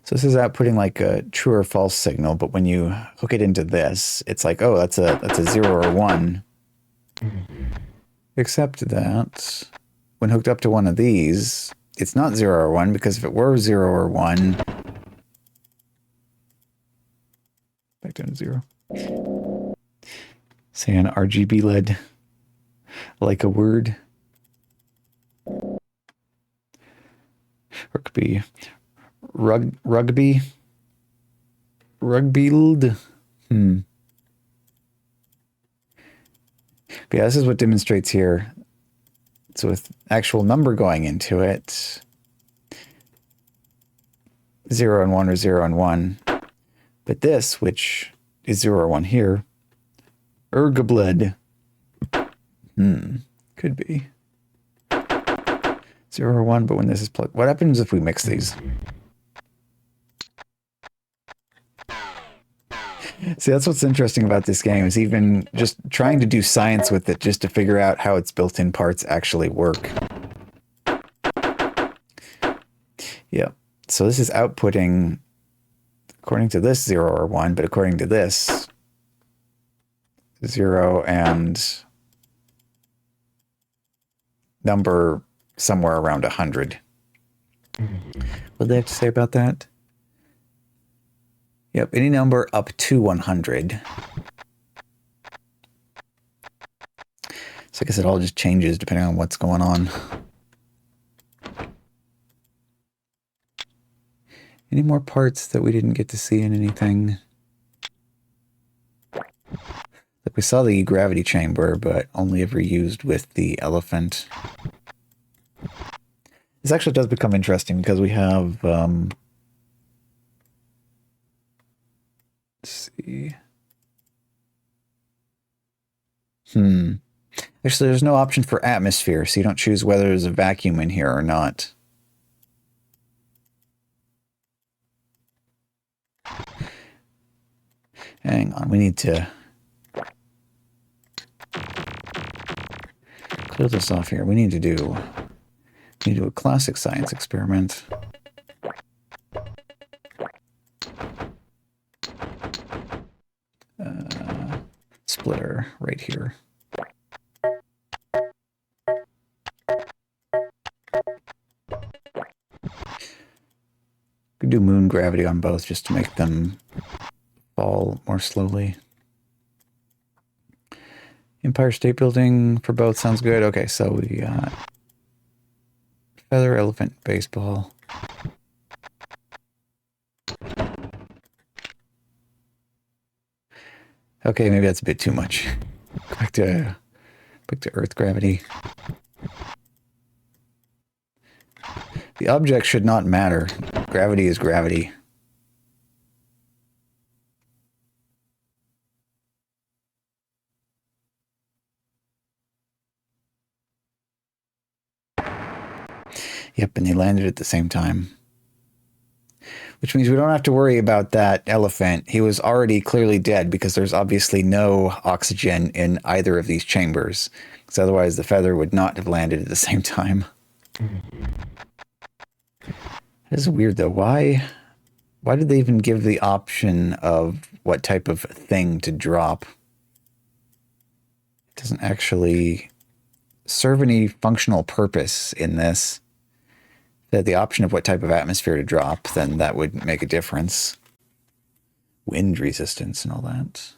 So this is outputting like a true or false signal, but when you hook it into this, it's like, oh, that's a 0 or 1. Except that when hooked up to one of these, it's not 0 or 1, because if it were 0 or 1, back down to 0. Say an RGB LED, like a word. Or it could be rugby. Rugby-led. But yeah, this is what demonstrates here. So with actual number going into it, 0 and 1 or 0 and 1. But this, which is 0 or 1 here, ergabled. Could be 0 or 1, but when this is plugged, what happens if we mix these? See, that's what's interesting about this game, is even just trying to do science with it just to figure out how its built-in parts actually work. Yeah, so this is outputting, according to this, 0 or 1, but according to this, 0 and number somewhere around 100. What do they have to say about that? Yep, any number up to 100. So I guess it all just changes depending on what's going on. Any more parts that we didn't get to see in anything? Like we saw the gravity chamber, but only ever used with the elephant. This actually does become interesting because we have... let's see. Actually, there's no option for atmosphere, so you don't choose whether there's a vacuum in here or not. Hang on, we need to clear this off here. We need to do a classic science experiment. Splitter right here. Could do moon gravity on both just to make them fall more slowly. Empire State Building for both sounds good. Okay, so we got feather, elephant, baseball. Okay, maybe that's a bit too much. Back to Earth gravity. The object should not matter. Gravity is gravity. Yep, and they landed at the same time. Which means we don't have to worry about that elephant. He was already clearly dead because there's obviously no oxygen in either of these chambers. Because otherwise the feather would not have landed at the same time. This is weird though. Why did they even give the option of what type of thing to drop? It doesn't actually serve any functional purpose in this. The option of what type of atmosphere to drop, then that would make a difference. Wind resistance and all that.